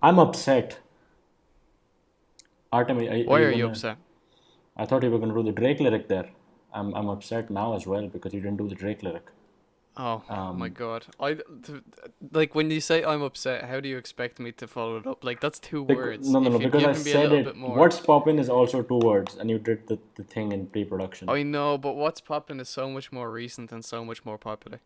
I'm upset. Artem, are Why you are you gonna? upset? I thought you were gonna do the Drake lyric there. I'm upset now as well because you didn't do the Drake lyric. Oh my Um, god. Like when you say I'm upset, how do you expect me to follow it up? Like that's two words. no, no, no. If you'd Because I given me a said little bit it. more. What's poppin' is also two words, and you did the thing in pre-production. I know, but what's poppin' is so much more recent and so much more popular.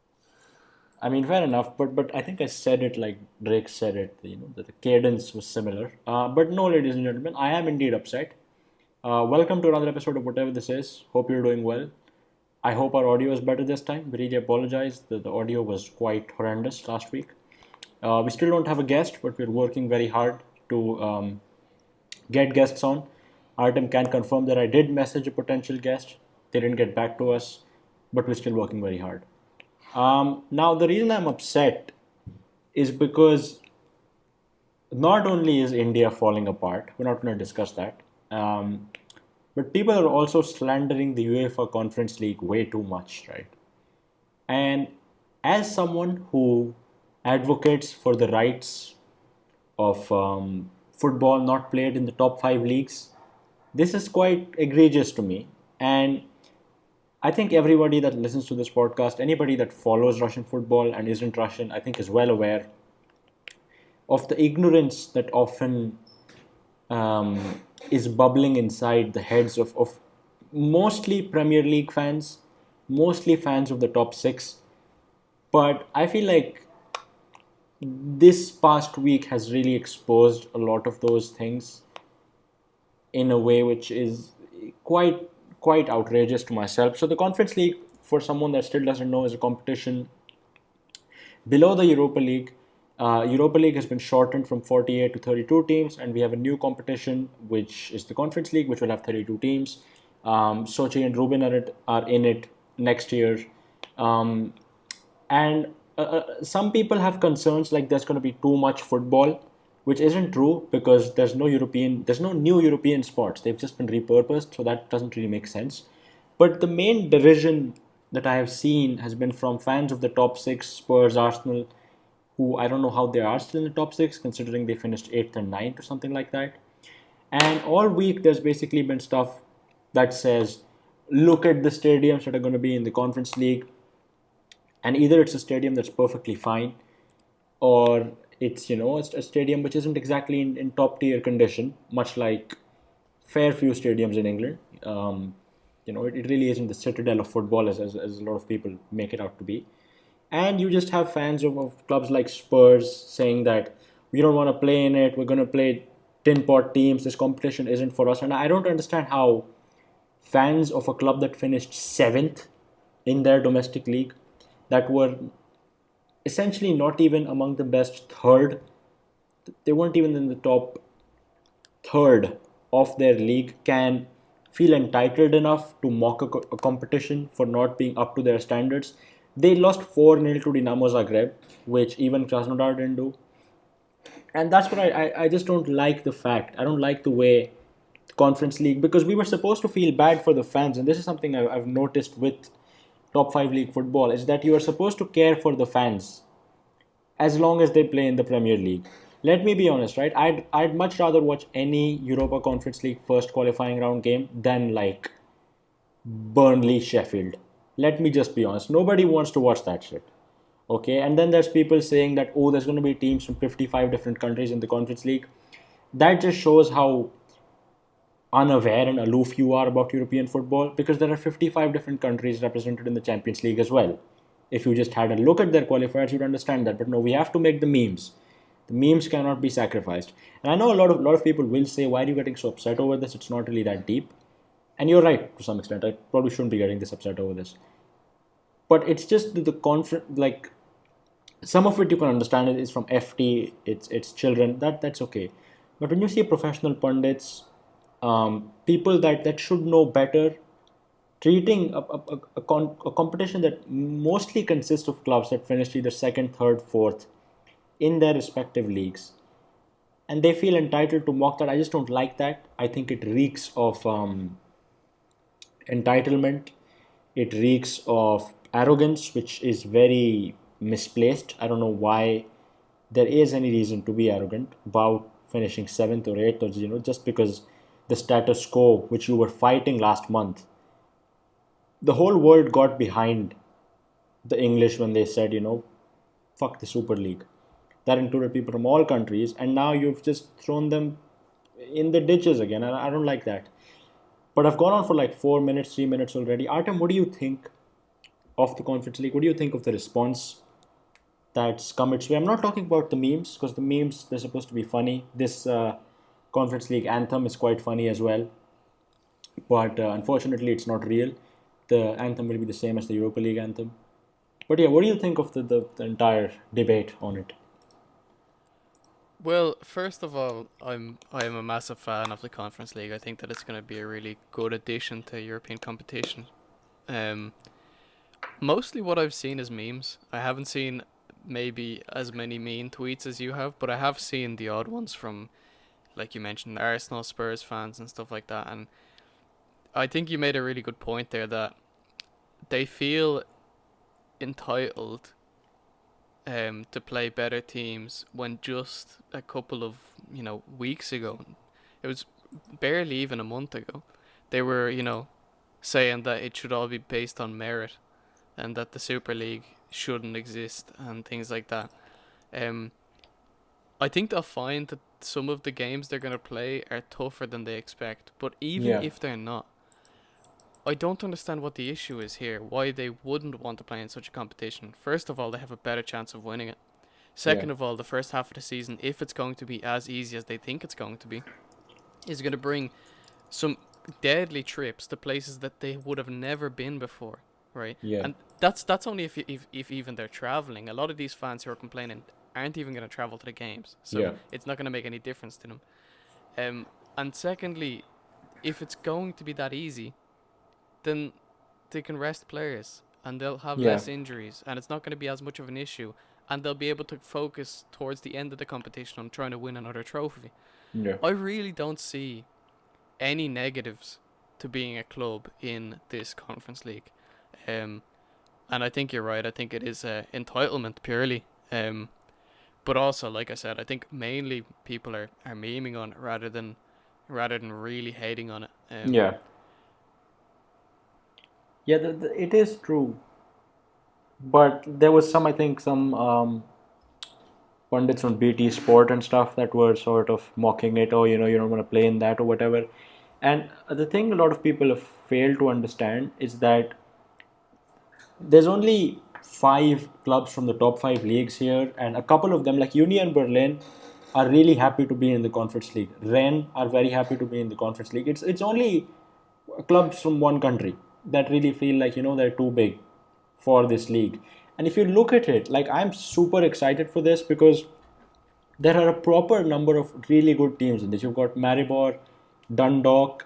I mean, fair enough, but I think I said it like Drake said it. That the cadence was similar. But no, ladies and gentlemen, I am indeed upset. Welcome to another episode of whatever this is. Hope you're doing well. I hope our audio is better this time. We really apologize. The audio was quite horrendous last week. We still don't have a guest, but we're working very hard to get guests on. Artem can confirm that I did message a potential guest. They didn't get back to us, but we're still working very hard. Now, the reason I'm upset is because not only is India falling apart, we're not going to discuss that, but people are also slandering the UEFA Conference League way too much, right? And as someone who advocates for the rights of football not played in the top five leagues, this is quite egregious to me. And I think everybody that listens to this podcast, anybody that follows Russian football and isn't Russian, I think is well aware of the ignorance that often is bubbling inside the heads of mostly Premier League fans, mostly fans of the top six. But I feel like this past week has really exposed a lot of those things in a way which is quite quite outrageous to myself. So the Conference League, for someone that still doesn't know, is a competition below the Europa League. Europa League has been shortened from 48 to 32 teams, and we have a new competition, which is the Conference League, which will have 32 teams. Sochi and Rubin are in it next year. Um, and some people have concerns like there's going to be too much football, which isn't true because there's no new European sports. They've just been repurposed, so that doesn't really make sense. But the main derision that I have seen has been from fans of the top six, Spurs, Arsenal, who I don't know how they are still in the top six, considering they finished eighth and ninth or something like that. And all week, there's basically been stuff that says, look at the stadiums that are going to be in the Conference League. And either it's a stadium that's perfectly fine, or it's a stadium which isn't exactly in top tier condition, much like fair few stadiums in England. It really isn't the citadel of football as a lot of people make it out to be. And you just have fans of clubs like Spurs saying that we don't want to play in it, we're going to play tin pot teams, this competition isn't for us. And I don't understand how fans of a club that finished seventh in their domestic league, that were essentially not even among the best third, they weren't even in the top third of their league, can feel entitled enough to mock a competition for not being up to their standards. They lost 4-0 to Dinamo Zagreb, which even Krasnodar didn't do. And that's what I just don't like the fact. I don't like the way the Conference League, because we were supposed to feel bad for the fans, and this is something I've noticed with top 5 league football, is that you are supposed to care for the fans as long as they play in the Premier League. Let me be honest, right? I'd much rather watch any Europa Conference League first qualifying round game than like Burnley Sheffield. Let me just be honest. Nobody wants to watch that shit. Okay, and then there's people saying that, oh, there's going to be teams from 55 different countries in the Conference League. That just shows how unaware and aloof you are about European football, because there are 55 different countries represented in the Champions League as well. If you just had a look at their qualifiers, you'd understand that. But no, we have to make the memes. The memes cannot be sacrificed. And I know a lot of people will say, why are you getting so upset over this? It's not really that deep. And you're right to some extent. I probably shouldn't be getting this upset over this. But it's just the conference, like some of it you can understand it is from FT, it's children, that's okay. But when you see professional pundits, people that should know better, treating a competition that mostly consists of clubs that finished either second, third, fourth in their respective leagues, and they feel entitled to mock that. I just don't like that. I think it reeks of entitlement. It reeks of arrogance, which is very misplaced. I don't know why there is any reason to be arrogant about finishing seventh or eighth, or just because the status quo which you were fighting last month, the whole world got behind the English when they said, fuck the Super League. That included people from all countries, and now you've just thrown them in the ditches again, and I don't like that. But I've gone on for like 4 minutes, 3 minutes already. Artem, what do you think of the Conference League? What do you think of the response that's come its way? I'm not talking about the memes, because the memes, they're supposed to be funny. This Conference League anthem is quite funny as well, but unfortunately, it's not real. The anthem will be the same as the Europa League anthem. But yeah, what do you think of the entire debate on it? Well, first of all, I am a massive fan of the Conference League. I think that it's going to be a really good addition to European competition. Um, Mostly what I've seen is memes. I haven't seen maybe as many mean tweets as you have, but I have seen the odd ones from, like you mentioned, Arsenal, Spurs fans and stuff like that. And I think you made a really good point there that they feel entitled to play better teams when just a couple of weeks ago, it was barely even a month ago, they were saying that it should all be based on merit and that the Super League shouldn't exist and things like that. Um, I think they'll find that some of the games they're gonna play are tougher than they expect, but even Yeah, if they're not, I don't understand what the issue is here. Why they wouldn't want to play in such a competition? First of all, they have a better chance of winning it. yeah, Second of all, the first half of the season, if it's going to be as easy as they think it's going to be, is going to bring some deadly trips to places that they would have never been before, right? yeah, And that's only if even they're traveling. A lot of these fans who are complaining aren't even going to travel to the games, so yeah, it's not going to make any difference to them. And secondly, if it's going to be that easy, then they can rest players and they'll have yeah, less injuries and it's not going to be as much of an issue and they'll be able to focus towards the end of the competition on trying to win another trophy. yeah, I really don't see any negatives to being a club in this Conference League. Um, and I think you're right. I think it is entitlement purely. But also, like I said, I think mainly people are memeing on it rather than really hating on it. yeah. Yeah, it is true. But there was some, I think, some pundits on BT Sport and stuff that were sort of mocking it, or you don't want to play in that or whatever. And the thing a lot of people have failed to understand is that there's only five clubs from the top five leagues here, and a couple of them, like Union Berlin, are really happy to be in the Conference League. Rennes are very happy to be in the Conference League. It's only clubs from one country that really feel like they're too big for this league. And if you look at it, like, I'm super excited for this because there are a proper number of really good teams in this. You've got Maribor, Dundalk,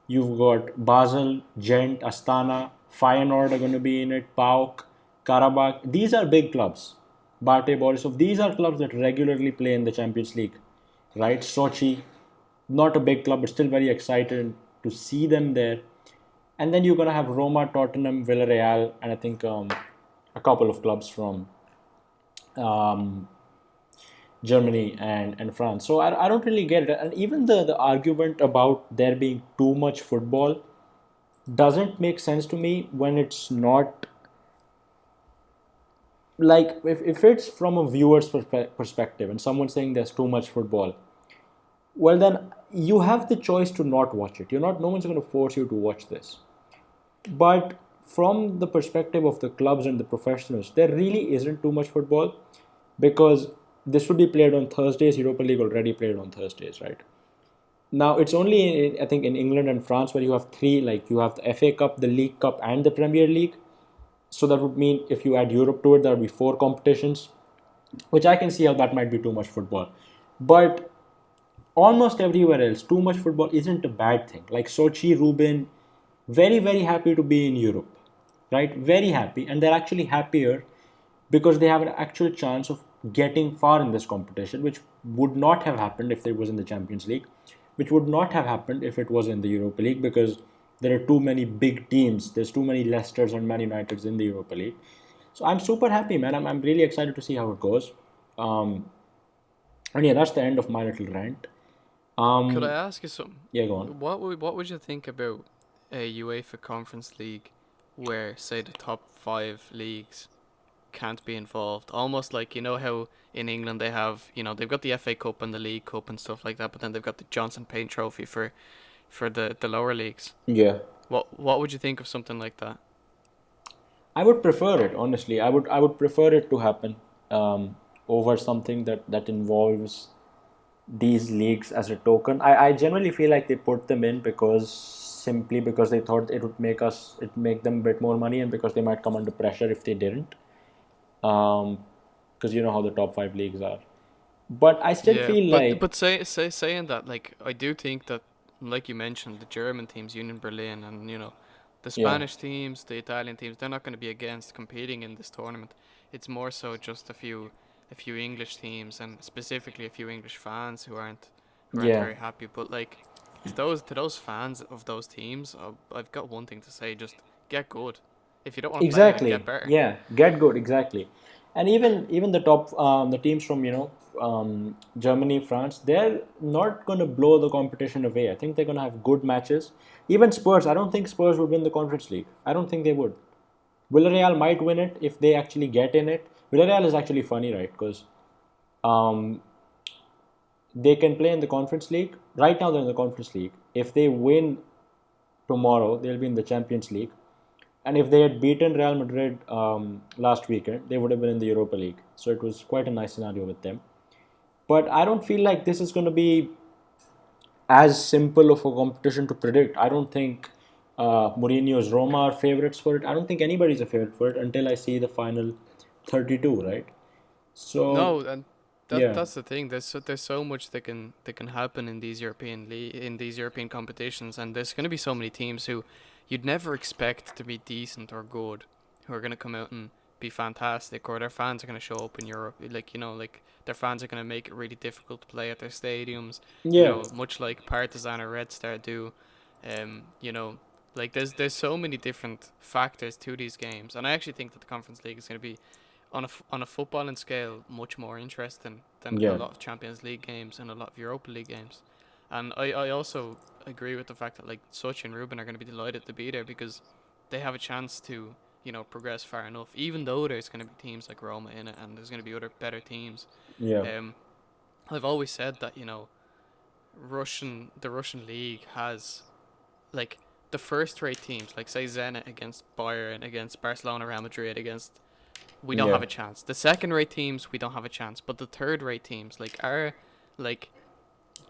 you've got Basel, Gent, Astana, Feyenoord are going to be in it, PAOK, Karabakh. These are big clubs. Bate Borisov. These are clubs that regularly play in the Champions League, right? Sochi, not a big club, but still very excited to see them there. And then you're going to have Roma, Tottenham, Villarreal, and I think a couple of clubs from um, Germany and France. So I don't really get it. And even the argument about there being too much football doesn't make sense to me when it's not, like, if it's from a viewer's perspective and someone's saying there's too much football, well, then you have the choice to not watch it. No one's going to force you to watch this. But from the perspective of the clubs and the professionals, there really isn't too much football because this would be played on Thursdays. Europa League already played on Thursdays, right? Now it's only, I think, in England and France where you have three, like you have the FA Cup, the League Cup, and the Premier League. So that would mean if you add Europe to it, there would be four competitions, which I can see how that might be too much football. But almost everywhere else, too much football isn't a bad thing. Like Sochi, Rubin, very, very happy to be in Europe, right? Very happy. And they're actually happier because they have an actual chance of getting far in this competition, which would not have happened if it was in the Champions League, which would not have happened if it was in the Europa League, because there are too many big teams. There's too many Leicesters and Man Uniteds in the Europa League. So I'm super happy, man. I'm really excited to see how it goes. Um, And yeah, that's the end of my little rant. Could I Um, ask you something? yeah, go on. What would you think about a UEFA Conference League where, say, the top five leagues can't be involved? Almost like, you know how in England they have, they've got the FA Cup and the League Cup and stuff like that, but then they've got the Johnson Paint Trophy for the lower leagues. Yeah, What would you think of something like that? I would prefer it honestly. I would prefer it to happen over something that involves these leagues as a token. I generally feel like they put them in because simply because they thought it make them a bit more money, and because they might come under pressure if they didn't. Because you know how the top five leagues are. But I still Yeah, feel but like, but saying that, like, I do think that, like you mentioned, the German teams, Union Berlin, and the yeah, Spanish teams, the Italian teams, they're not going to be against competing in this tournament. It's more so just a few English teams, and specifically a few English fans who aren't yeah, very happy. But like, to those fans of those teams, I've got one thing to say: just get good. If you don't want to play in it, get exactly. better. Yeah, get good, exactly. And even the teams from Germany, France, they're not going to blow the competition away. I think they're going to have good matches. Even Spurs, I don't think Spurs would win the Conference League. I don't think they would. Villarreal might win it if they actually get in it. Villarreal is actually funny, right? Because um, they can play in the Conference League. Right now, they're in the Conference League. If they win tomorrow, they'll be in the Champions League. And if they had beaten Real Madrid last weekend, they would have been in the Europa League. So it was quite a nice scenario with them. But I don't feel like this is going to be as simple of a competition to predict. I don't think Mourinho's Roma are favorites for it. I don't think anybody's a favorite for it until I see the final 32, right? So, No, and that yeah, that's the thing. There's so much that can happen in these European competitions, and there's gonna be so many teams who you'd never expect to be decent or good, who are gonna come out and be fantastic, or their fans are gonna show up in Europe. Like, like their fans are gonna make it really difficult to play at their stadiums. yeah, Much like Partizan or Red Star do. Um, you know, like there's so many different factors to these games, and I actually think that the Conference League is gonna be on a footballing scale much more interesting than a yeah, lot of Champions League games and a lot of Europa League games. And I also agree with the fact that, like, Sochi and Ruben are going to be delighted to be there because they have a chance to progress far enough. Even though there's going to be teams like Roma in it and there's going to be other better teams. yeah, Um, I've always said that the Russian league has, like, the first rate teams, like say Zenit against Bayern, against Barcelona, Real Madrid, against we don't yeah, have a chance. The second rate teams, we don't have a chance. But the third rate teams, like, are like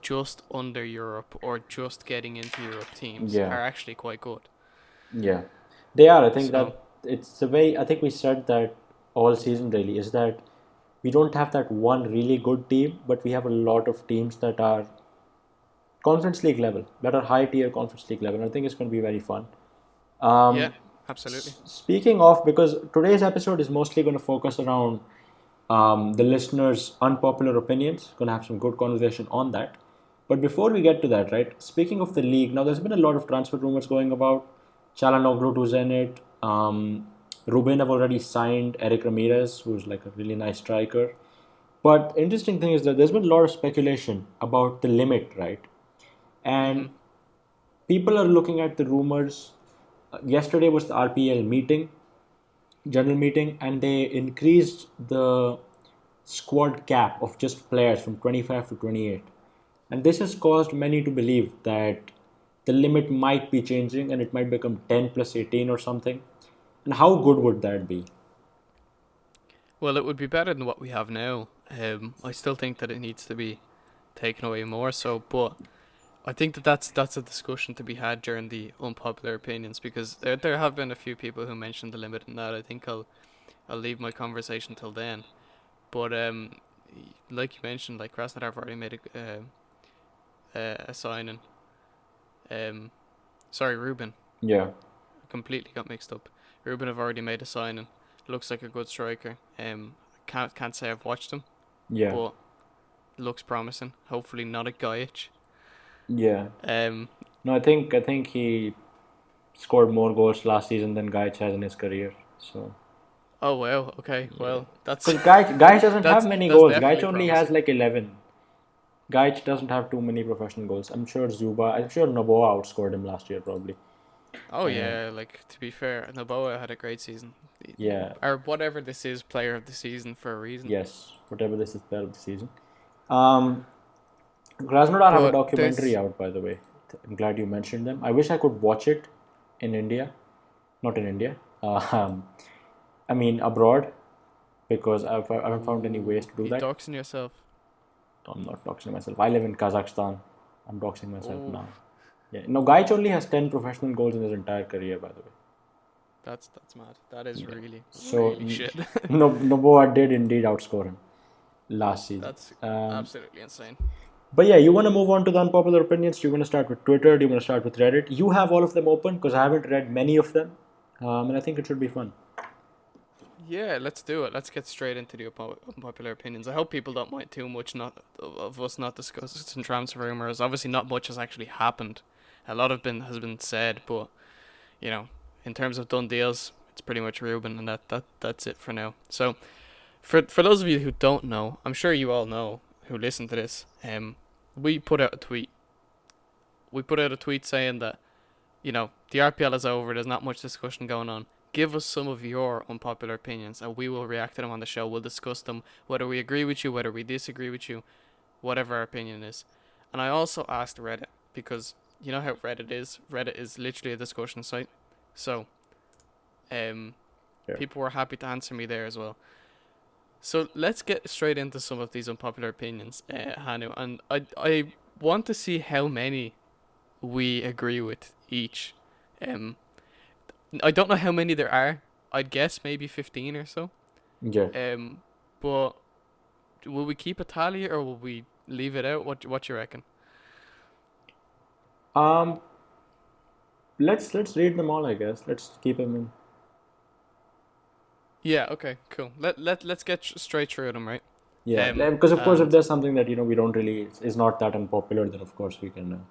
just under Europe or just getting into Europe teams, yeah, are actually quite good. yeah. They are. I think So, that it's the way, I think we said that all season really, is that we don't have that one really good team, but we have a lot of teams that are Conference League level, that are high tier Conference League level. I think it's going to be very fun. yeah, Um, absolutely. Speaking of, because today's episode is mostly going to focus around the listeners' unpopular opinions, going to have some good conversation on that. But before we get to that, right? Speaking of the league, now there's been a lot of transfer rumors going about. Chalanoglu to Zenit. Ruben have already signed Eric Ramirez, who's like a really nice striker. But interesting thing is that there's been a lot of speculation about the limit, right? Mhm. And people are looking at the rumors. Yesterday was the RPL meeting, general meeting, and they increased the squad cap of just players from 25 to 28. And this has caused many to believe that the limit might be changing and it might become 10 plus 18 or something. And how good would that be? Well, it would be better than what we have now. I still think that it needs to be taken away more so, but I think that that's a discussion to be had during the unpopular opinions because there have been a few people who mentioned the limit and that. I think I'll leave my conversation till then. But like you mentioned, like Krasnodar have already made a signing. Um, sorry, Ruben. Yeah, I completely got mixed up. Ruben have already made a signing. Looks like a good striker. Can't say I've watched him, yeah, but looks promising. Hopefully not a Gajic. yeah. Um, No, I think he scored more goals last season than Gaich has in his career. So oh wow. Okay. yeah, Well, that's because Gaich doesn't have that's many that's goals. Gaich definitely only has promising. like 11. Gaich doesn't have too many professional goals. I'm sure Noboa outscored him last year probably. Oh Uh, yeah, like to be fair, Noboa had a great season. yeah, Or whatever this is, player of the season for a reason. yes, whatever this is player of the season. Um, Krasnodar have a But documentary there's out, by the way. I'm glad you mentioned them. I wish I could watch it in India, not in India. I mean abroad, because I haven't found any Ooh, ways to do you that. doxing yourself. I'm not doxing myself. I live in Kazakhstan. I'm doxing myself Oh, now. Yeah, no, Gaich only has 10 professional goals in his entire career, by the way. that's mad. That is Yeah. really So really shit. no, Noboa did indeed outscore him last season. That's absolutely insane. But yeah, you want to move on to the unpopular opinions? Do you want to start with Twitter? Do you want to start with Reddit? You have all of them open because I haven't read many of them, and I think it should be fun. Yeah, let's do it. Let's get straight into the unpopular opinions. I hope people don't mind too much not of us not discussing transfer rumors. Obviously, not much has actually happened. A lot has been said, but you know, in terms of done deals, it's pretty much Ruben, and that's it for now. So, for those of you who don't know, I'm sure you all know who listen to this. We put out a tweet. We put out a tweet saying that the RPL is over. There's not much discussion going on. Give us some of your unpopular opinions, and we will react to them on the show. We'll discuss them, whether we agree with you, whether we disagree with you, whatever our opinion is. And I also asked Reddit because you know how Reddit is. Reddit is literally a discussion site, so um, Yeah. people were happy to answer me there as well. So let's get straight into some of these unpopular opinions, Hanu, and I want to see how many we agree with each. Um, I don't know how many there are. I'd guess maybe 15 or so. Yeah. But will we keep a tally or will we leave it out? What you reckon? Um. Let's read them all. I guess. Let's keep them in. Yeah. Okay. Cool. Let's get straight through them, right? Yeah, because of course, if And there's something that we don't really is not that unpopular, then of course we can.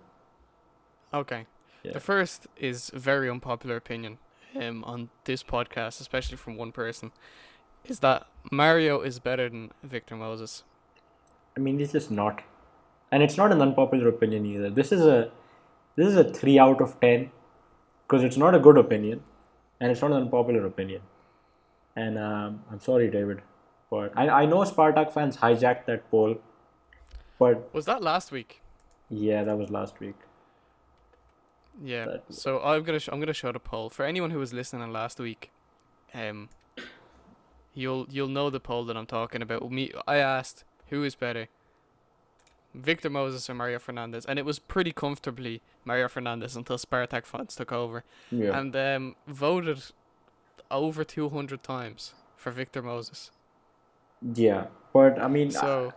okay, Yeah. the first is a very unpopular opinion. On this podcast, especially from one person, is that Mario is better than Victor Moses. I mean, it's just not, and it's not an unpopular opinion either. This is a 3 out of 10 because it's not a good opinion, and it's not an unpopular opinion. And I'm sorry, David, but I know Spartak fans hijacked that poll, but Was that last week? yeah, that was last week. Yeah. That So I'm gonna show the poll for anyone who was listening last week. Um, you'll know the poll that I'm talking about. I asked who is better, Victor Moses or Mario Fernandez, and it was pretty comfortably Mario Fernandez until Spartak fans took over, yeah, and voted over 200 times for Victor Moses. yeah, but I mean, So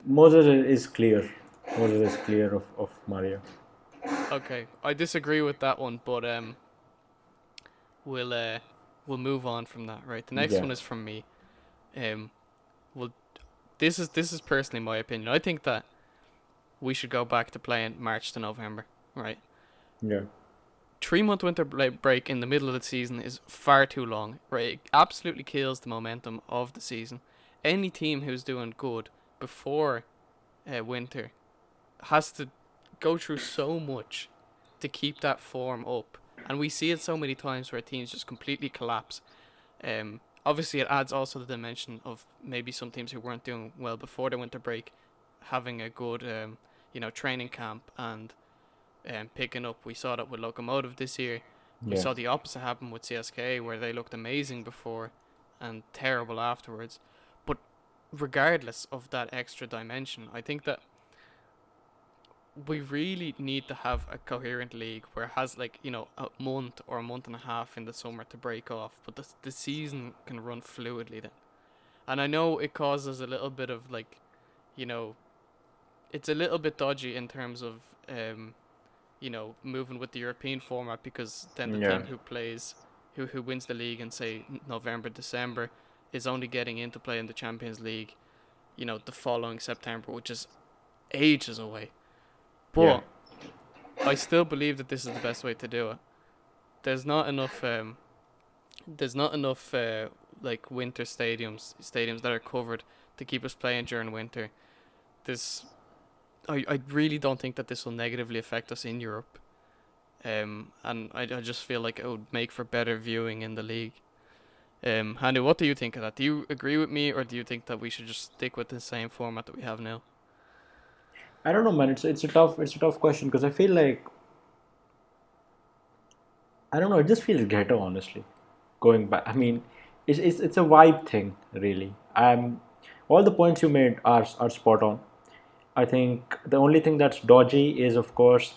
Moses is clear. Moses is clear of Mario. okay, I disagree with that one, but we'll we'll move on from that. Right, the next Yeah, one is from me. Um, well, this is personally my opinion. I think that we should go back to playing March to November. Right, yeah, 3 month winter break in the middle of the season is far too long. Right, it absolutely kills the momentum of the season. Any team who's doing good before winter has to go through so much to keep that form up, and we see it so many times where teams just completely collapse. Obviously, it adds also the dimension of maybe some teams who weren't doing well before the winter break having a good, training camp and picking up. We saw that with Lokomotiv this year. We yeah, saw the opposite happen with CSK, where they looked amazing before and terrible afterwards. But regardless of that extra dimension, I think that we really need to have a coherent league where it has a month or a month and a half in the summer to break off, but the season can run fluidly then. And I know it causes a little bit of you know, it's a little bit dodgy in terms of moving with the European format because then the yeah, team who wins the league in say November, December is only getting into play in the Champions League, the following September, which is ages away. yeah, But I still believe that this is the best way to do it. There's not enough. There's not enough winter stadiums that are covered to keep us playing during winter. There's I really don't think that this will negatively affect us in Europe. And I just feel like it would make for better viewing in the league. Hanu, what do you think of that? Do you agree with me, or do you think that we should just stick with the same format that we have now? I don't know, man. It's a tough question because I feel like I don't know. It just feels ghetto, honestly. Going back, I mean, it's a vibe thing, really. All the points you made are spot on. I think the only thing that's dodgy is, of course,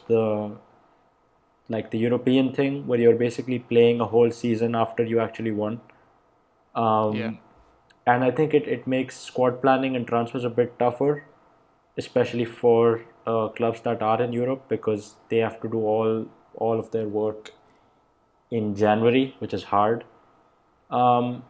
the European thing where you're basically playing a whole season after you actually won. Yeah. Um, and I think it makes squad planning and transfers a bit tougher, especially for clubs that are in Europe because they have to do all of their work in January, which is hard. Um,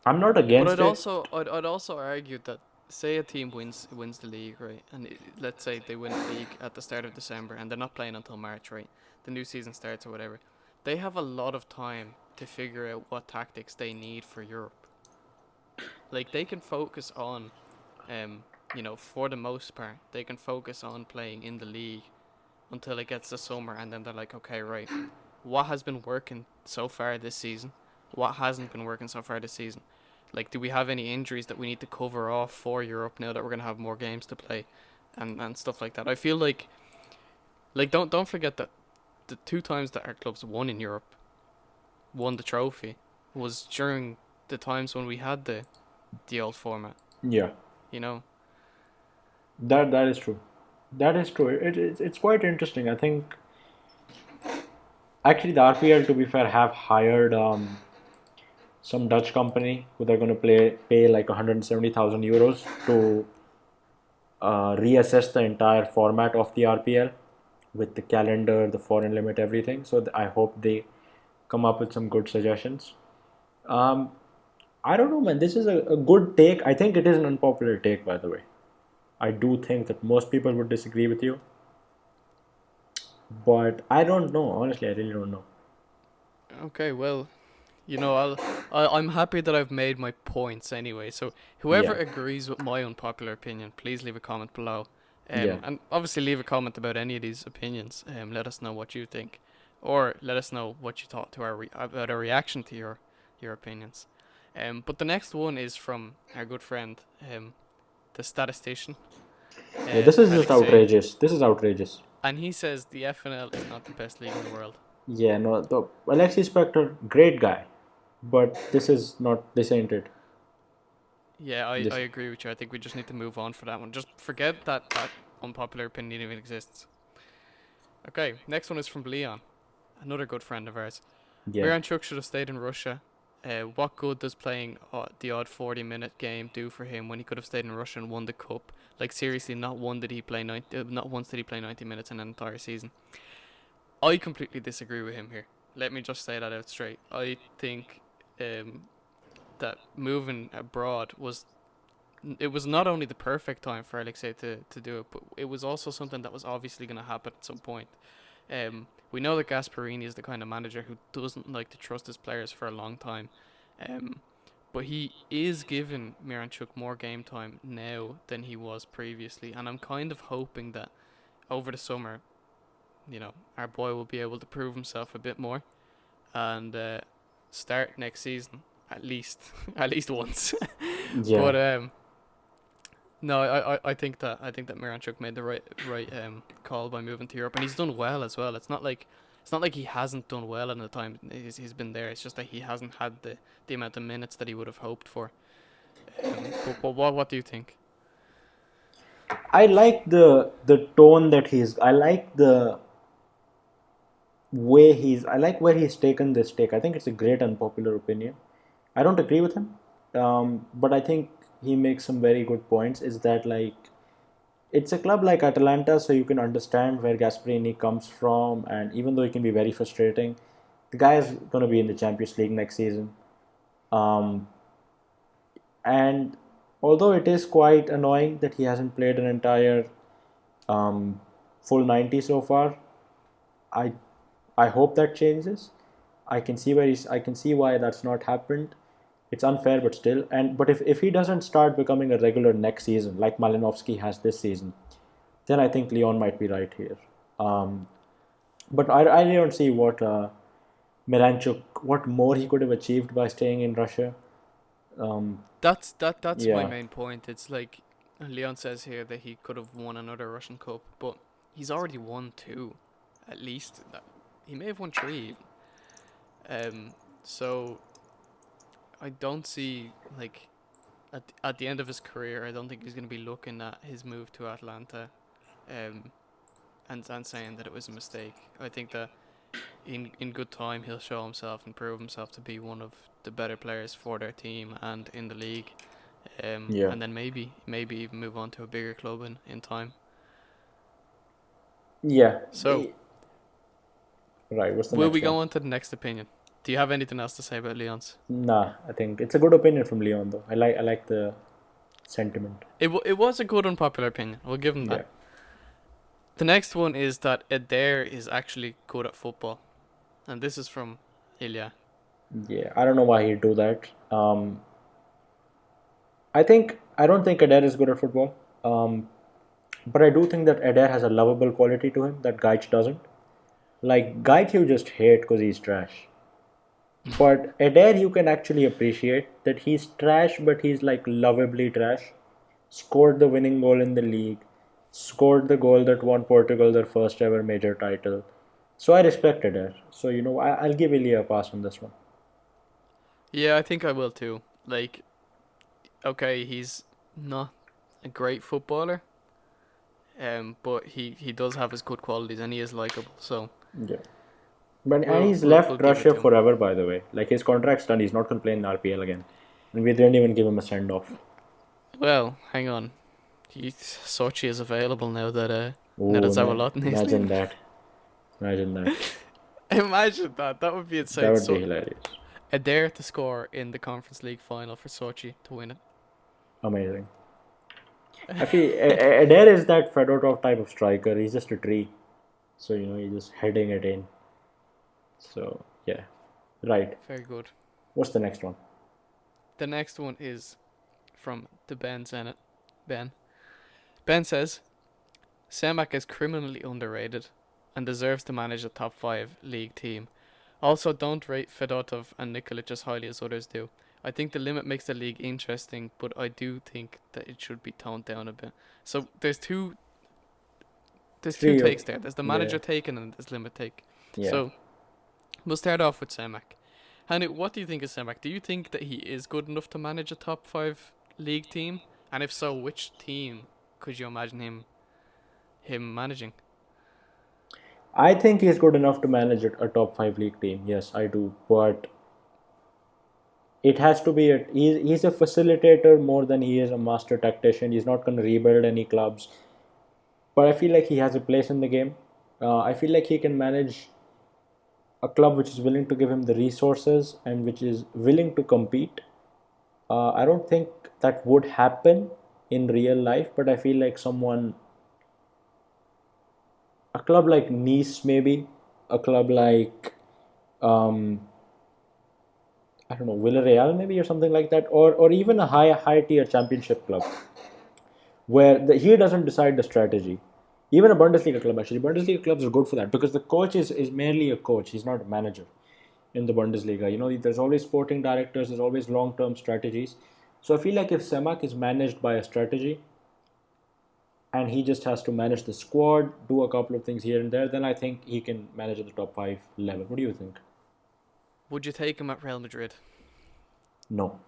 I'm not But against it. I'd also argue that say a team wins the league, right, and let's say they win the league at the start of December and they're not playing until March, right? The new season starts or whatever. They have a lot of time to figure out what tactics they need for Europe. Like they can focus on, for the most part, they can focus on playing in the league until it gets the summer, and then they're like, okay, right, what has been working so far this season? What hasn't been working so far this season? Like, do we have any injuries that we need to cover off for Europe now that we're gonna have more games to play, and stuff like that? I feel like don't forget that the two times that our clubs won in Europe, won the trophy, was during the times when we had the old format. Yeah, You know, that is true. That is true. It's quite interesting. I think actually the RPL, to be fair, have hired some Dutch company who they're going to pay like 170,000 euros to reassess the entire format of the RPL with the calendar, the foreign limit, everything. So I hope they come up with some good suggestions. Um, I don't know, man. This is a good take. I think it is an unpopular take, by the way. I do think that most people would disagree with you, but I don't know. Honestly, I really don't know. okay, well, I'm happy that I've made my points anyway. So whoever Yeah, agrees with my unpopular opinion, please leave a comment below. yeah. And obviously leave a comment about any of these opinions. Let us know what you think, or let us know what you thought about our reaction to your opinions. But the next one is from our good friend, the statistician, Yeah, this is just Alexei, outrageous. This is outrageous. and he says the FNL is not the best league in the world. Yeah, no, the Alexi Spector, great guy, but this is not. This ain't it. Yeah, I This. agree with you. I think we just need to move on for that one. Just forget that unpopular opinion even exists. Okay, next one is from Leon, another good friend of ours. Yeah. Miranchuk should have stayed in Russia. What good does playing the odd 40-minute game do for him when he could have stayed in Russia and won the cup? Like seriously, not once did he play 90 minutes in an entire season. I completely disagree with him here. Let me just say that out straight. I think um, that moving abroad was not only the perfect time for Alexei to do it, but it was also something that was obviously going to happen at some point. We know that Gasparini is the kind of manager who doesn't like to trust his players for a long time, um, but he is giving Miranchuk more game time now than he was previously, and I'm kind of hoping that over the summer, our boy will be able to prove himself a bit more and start next season at least at least once. Yeah. But no, I think that Miranchuk made the right call by moving to Europe, and he's done well as well. It's not like he hasn't done well in the time he's been there. It's just that he hasn't had the amount of minutes that he would have hoped for. But what do you think? I like the tone that he's. I like the way he's. I like where he's taken this take. I think it's a great unpopular opinion. I don't agree with him, but I think he makes some very good points. Is that like it's a club like Atalanta, so you can understand where Gasperini comes from, and even though it can be very frustrating, the guy is going to be in the Champions League next season. Um, and although it is quite annoying that he hasn't played an entire um, full 90 so far, I I hope that changes. I can see why that's not happened. It's unfair, but still. But if he doesn't start becoming a regular next season, like Malinovsky has this season, then I think Leon might be right here. Um, but I really don't see Miranchuk, what more he could have achieved by staying in Russia. Um, That's my yeah, main point. It's like Leon says here that he could have won another Russian Cup, but he's already won two, at least. He may have won three even. So I don't see like at the end of his career, I don't think he's going to be looking at his move to Atlanta, um, and saying that it was a mistake. I think that in good time he'll show himself and prove himself to be one of the better players for their team and in the league. yeah, And then maybe even move on to a bigger club in time. yeah. So Right. What's the will next we one? go on to the next opinion? Do you have anything else to say about Leon's? Nah, I think it's a good opinion from Leon though. I like the sentiment. It was a good unpopular opinion. We'll give him that. Yeah, The next one is that Adair is actually good at football, and this is from Ilya. yeah. I don't know why he'd do that. I don't think Adair is good at football. But I do think that Adair has a lovable quality to him that Gaich doesn't. Like Gaich, you just hate because he's trash. But Adair, you can actually appreciate that he's trash, but he's like lovably trash. Scored the winning goal in the league, scored the goal that won Portugal their first ever major title. So I respect Adair. So I'll give Ilya a pass on this one. Yeah, I think I will too. Like, okay, he's not a great footballer, but he does have his good qualities and he is likable. So Yeah. And we'll he's we'll left give it Russia to him. forever, by the way. Like his contract's done. He's not going to play in the RPL again. And we didn't even give him a send off. Well, hang on. Sochi is available now that Oh, Zavalotin is imagine leaving. that. Imagine that. Imagine that. That would be That insane. would be So hilarious. Adair to score in the Conference League final for Sochi to win Amazing. I feel it. Adair is that Fedotov type of striker. He's just a tree. So, he's just heading it in. So, yeah. Right. Very good. What's the next one? The next one is from the Ben Zenit. Ben. Ben says Semak is criminally underrated and deserves to manage a top 5 league team. Also, don't rate Fedotov and Nikolic as highly as others do. I think the limit makes the league interesting, but I do think that it should be toned down a bit. So there's two Three. takes there. There's the Yeah. manager take and then there's limit take. Yeah. So we'll start off with Semak. Hanu, what do you think of Semak? Do you think that he is good enough to manage a top 5 league team? And if so, which team could you imagine him managing? I think he's good enough to manage a top 5 league team. Yes, I do. But it has to be he's a facilitator more than he is a master tactician. He's not going to rebuild any clubs. But I feel like he has a place in the game. I feel like he can manage a club which is willing to give him the resources and which is willing to compete. I don't think that would happen in real life, but I feel like a club like Nice, maybe, a club like, um, I don't know, Villarreal, maybe, or something like that, or even a high tier championship club where he doesn't decide the strategy. Even a Bundesliga club, actually. Bundesliga clubs are good for that because the coach is merely a coach. He's not a manager in the Bundesliga. There's always sporting directors, there's always long term strategies. So I feel like if Semak is managed by a strategy and he just has to manage the squad, do a couple of things here and there, then I think he can manage at the top 5 level. What do you think? Would you take him at Real Madrid? No.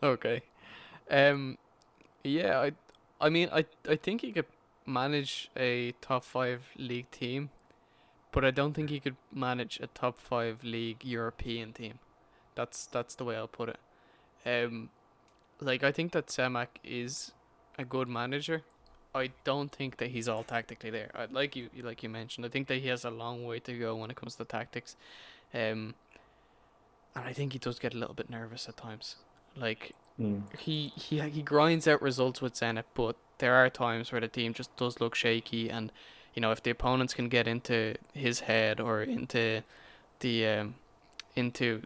Okay. Um, yeah, I mean, I think he could manage a top 5 league team, but I don't think he could manage a top 5 league European team. That's the way I'll put it. Um, like I think that Semak is a good manager. I don't think that he's all tactically there. Like you mentioned, I think that he has a long way to go when it comes to tactics. Um, and I think he does get a little bit nervous at times. Like Mm. he grinds out results with Zenit, but there are times where the team just does look shaky, and if the opponents can get into his head or the into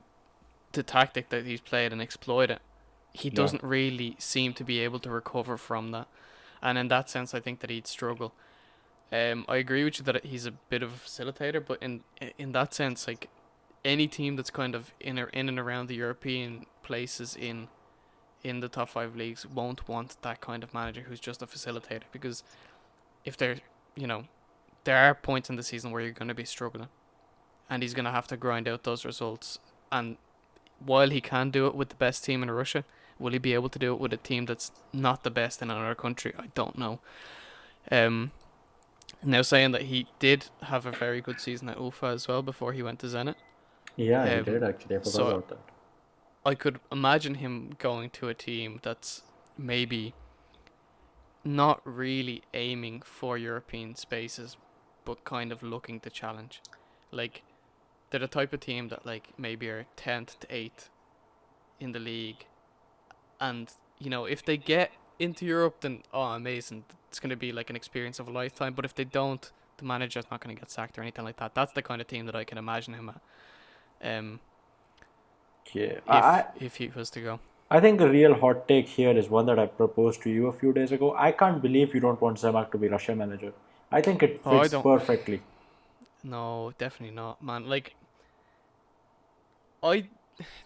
the tactic that he's played and exploit it, he Yeah. doesn't really seem to be able to recover from that. and in that sense, I think that he'd struggle. I agree with you that he's a bit of a facilitator, but in that sense, like any team that's kind of in and around the European places in the top five leagues won't want that kind of manager who's just a facilitator, because if they're, you know, there are points in the season where you're going to be struggling, and he's going to have to grind out those results. And while he can do it with the best team in Russia, will he be able to do it with a team that's not the best in another country? I don't know. Um, Now saying that he did have a very good season at Ufa as well before he went to Zenit. Yeah, he Um, did actually. I forgot so about that. I could imagine him going to a team that's maybe not really aiming for European spaces, but kind of looking to challenge. Like they're the type of team that like maybe are 10th to 8th in the league, and if they get into Europe, then amazing, it's going to be like an experience of a lifetime. But if they don't, the manager's not going to get sacked or anything like that. That's the kind of team that I can imagine him at. Um, Yeah, if he was to go. I think a real hot take here is one that I proposed to you a few days ago. I can't believe you don't want Semak to be Russia manager. I think it Oh, I fits don't. perfectly. No, definitely not, man. Like I,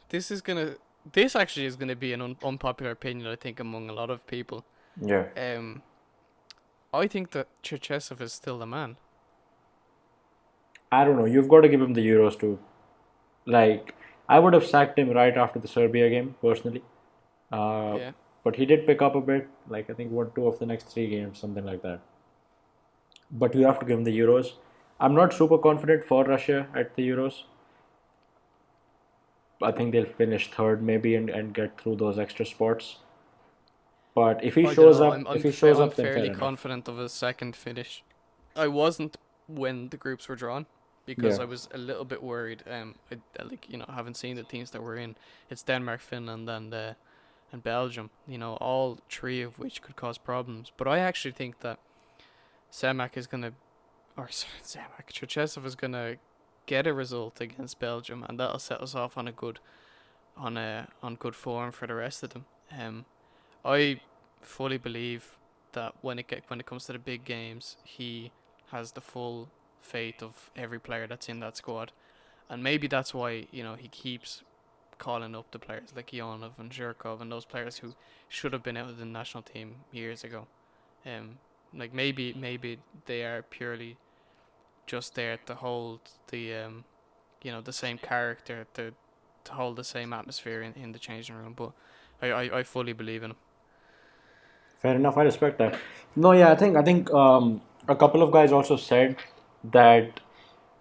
this is gonna. This actually is gonna be an unpopular opinion, I think, among a lot of people. Yeah. Um, I think that Cherchesov is still the man. I don't know. You've got to give him the Euros too. Like, I would have sacked him right after the Serbia game, personally. Uh, Yeah. but he did pick up a bit. Like, I think one, two of the next three games, something like that. But you have to give him the Euros. I'm not super confident for Russia at the Euros. I think they'll finish third maybe and get through those extra spots. But if he I don't shows know. up, if he shows I'm up, then fair fairly enough. confident of a second finish. I wasn't when the groups were drawn because Yeah, I was a little bit worried. I haven't seen the teams that were in. It's Denmark, Finland, and Belgium. All three of which could cause problems. But I actually think that Semak is gonna, or Semak Cherchesov is gonna get a result against Belgium, and that'll set us off on a good on good form for the rest of them. I fully believe that when it comes to the big games, he has the full faith of every player that's in that squad, and maybe that's why he keeps calling up the players like Ionov and Zhirkov and those players who should have been out of the national team years ago. Um, like maybe they are purely just there to hold the same character to hold the same atmosphere in the changing room. But I fully believe in him. fair enough. I respect that. No, yeah, I think a couple of guys also said that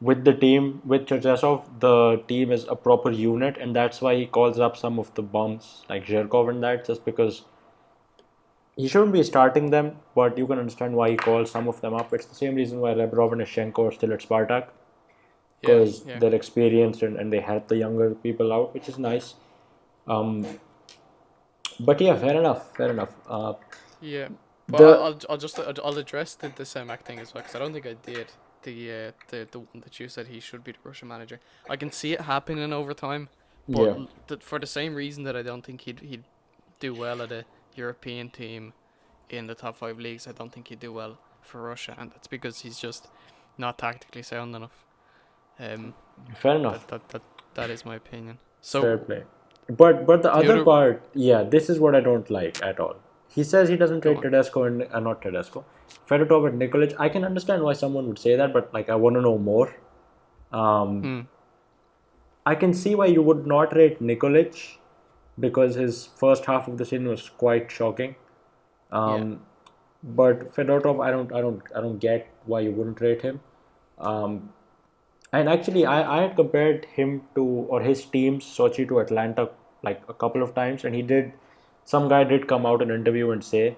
with the team with Cherchesov, the team is a proper unit, and that's why he calls up some of the bums like Zhirkov and that, just because he shouldn't be starting them, but you can understand why he calls some of them up. It's the same reason why Rebrov and Shenko are still at Spartak, Yeah, because yeah, they're experienced and they help the younger people out, which is nice. Um, but yeah, fair enough, fair enough. yeah. But The I'll address the Semak thing as well, because I don't think I did the one that you said he should be the Russian manager. I can see it happening over time, but Yeah, for the same reason that I don't think he'd do well at a European team in the top five leagues, I don't think he'd do well for Russia, and that's because he's just not tactically sound enough. Um, fair that enough, that that that is my opinion. fair So play. But the the other other, part, yeah, this is what I don't like at all. He says he doesn't go rate on. Tedesco and not Tedesco, Fedotov and Nikolic. I can understand why someone would say that, but like I want to know more. Um, Hmm. I can see why you would not rate Nikolic because his first half of the season was quite shocking. Yeah. Um, but Fedotov, I don't get why you wouldn't rate him. Um, and actually, I had compared him to or his teams Sochi to Atlanta like a couple of times, and he did. Some guy did come out in an interview and say,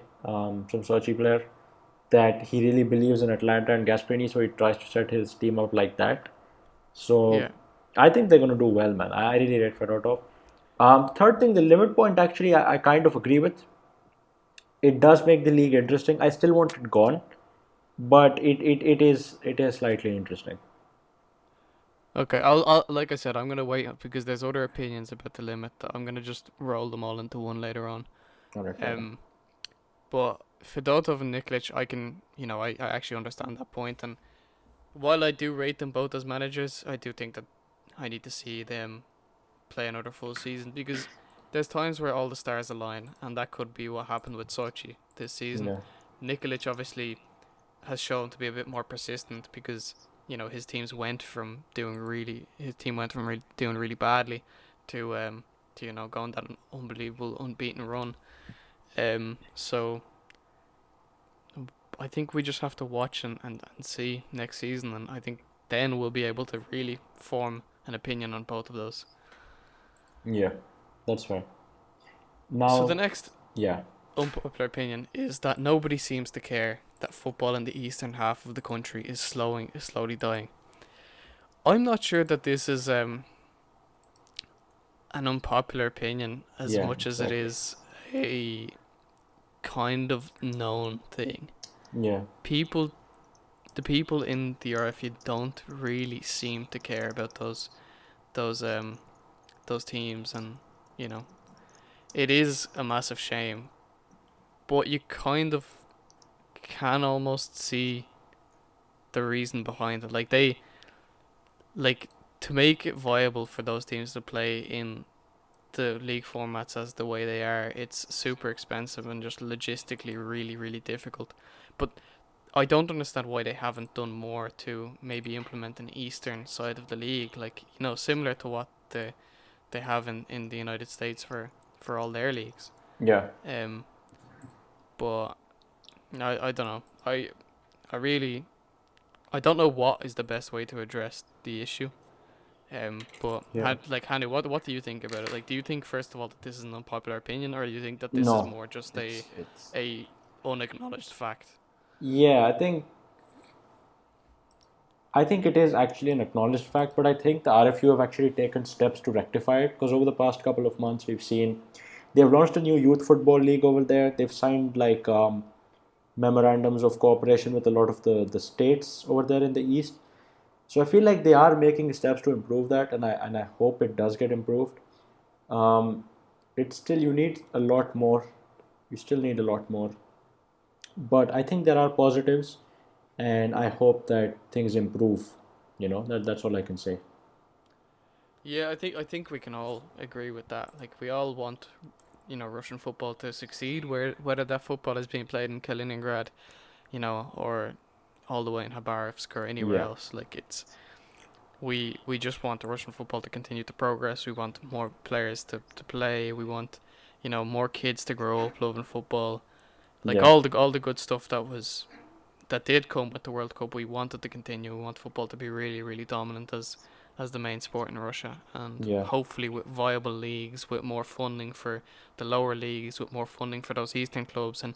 some Sochi player, that he really believes in Atlanta and Gasperini, so he tries to set his team up like that. So Yeah. I think they're going to do well, man. I really rate Fedotov. Third thing, the limit point, actually, I kind of agree with. It does make the league interesting. I still want it gone, but it is slightly interesting. Okay. I'll like I said, I'm gonna wait because there's other opinions about the limit that I'm gonna just roll them all into one later on. All right, fair enough. Um, but Fedotov and Nikolic, I actually understand that point, and while I do rate them both as managers, I do think that I need to see them play another full season because there's times where all the stars align, and that could be what happened with Sochi this season. Yeah, Nikolic obviously has shown to be a bit more persistent because his team went from doing really badly to going that unbelievable unbeaten run. So I think we just have to watch and see next season, and I think then we'll be able to really form an opinion on both of those. yeah, that's right. So the Now, next yeah, unpopular opinion is that nobody seems to care that football in the eastern half of the country is slowly dying. I'm not sure that this is an unpopular opinion as yeah, much as it exactly. is a kind of known thing. Yeah, People, the people in the RFU don't really seem to care about those um those teams, and you know it is a massive shame. But you kind of can almost see the reason behind it. Like to make it viable for those teams to play in the league formats as the way they are, it's super expensive and just logistically really, really difficult. But I don't understand why they haven't done more to maybe implement an eastern side of the league, like similar to what they have in the United States for all their leagues. yeah, Um, but I don't know. I really I don't know what is the best way to address the issue. But yeah. like Hanu, what do you think about it? Like, do you think first of all that this is an unpopular opinion, or do you think that this is No, more just it's a unacknowledged fact? yeah. I think it is actually an acknowledged fact, but I think the RFU have actually taken steps to rectify it because over the past couple of months we've seen they've launched a new youth football league over there. They've signed like memorandums of cooperation with a lot of the states over there in the east. So I feel like they are making steps to improve that, and I hope it does get improved. Um, it's still you need a lot more. You still need a lot more, but I think there are positives, and I hope that things improve. That's all I can say. Yeah, I think we can all agree with that. Like, we all want Russian football to succeed, whether that football is being played in Kaliningrad, or all the way in Khabarovsk or anywhere Yeah, else. Like, we just want the Russian football to continue to progress. We want more players to play. We want more kids to grow up loving football. Like, yeah, all the good stuff that did come with the World Cup, we wanted to continue. We want football to be really, really dominant as the main sport in Russia, and yeah, hopefully with viable leagues, with more funding for the lower leagues, with more funding for those eastern clubs, and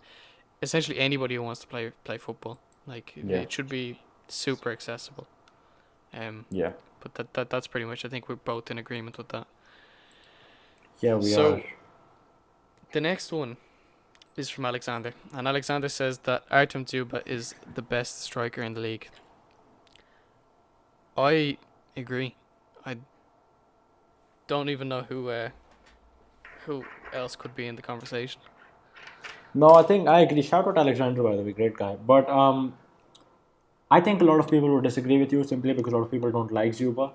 essentially anybody who wants to play football. Like, yeah, it should be super accessible. Um, yeah, but that's pretty much. I think we're both in agreement with that. yeah. We are. So the next one is from Alexander, and Alexander says that Artem Dzyuba is the best striker in the league. I agree. I don't even know who else could be in the conversation. No, I think I agree. Shout out Alexander, by the way, great guy. But I think a lot of people would disagree with you simply because a lot of people don't like Zuba.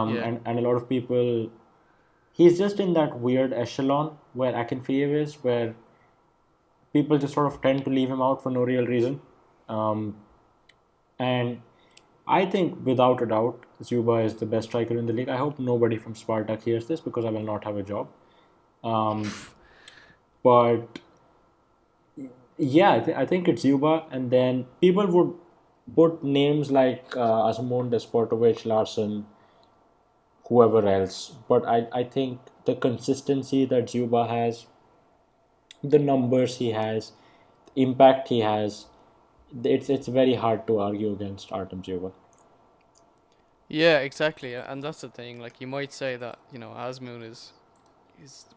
Yeah. And a lot of people, he's just in that weird echelon where Akinfeev is, where people just sort of tend to leave him out for no real reason. Um, and I think without a doubt, Zuba is the best striker in the league. I hope nobody from Spartak hears this because I will not have a job. Um, but yeah, I think it's Zuba, and then people would put names like Asmon Desportovic, Larson, whoever else. But I think the consistency that Zuba has, the numbers he has, impact he has, it's very hard to argue against Artem Dzyuba. Yeah, exactly. And that's the thing. Like, you might say that Asmun is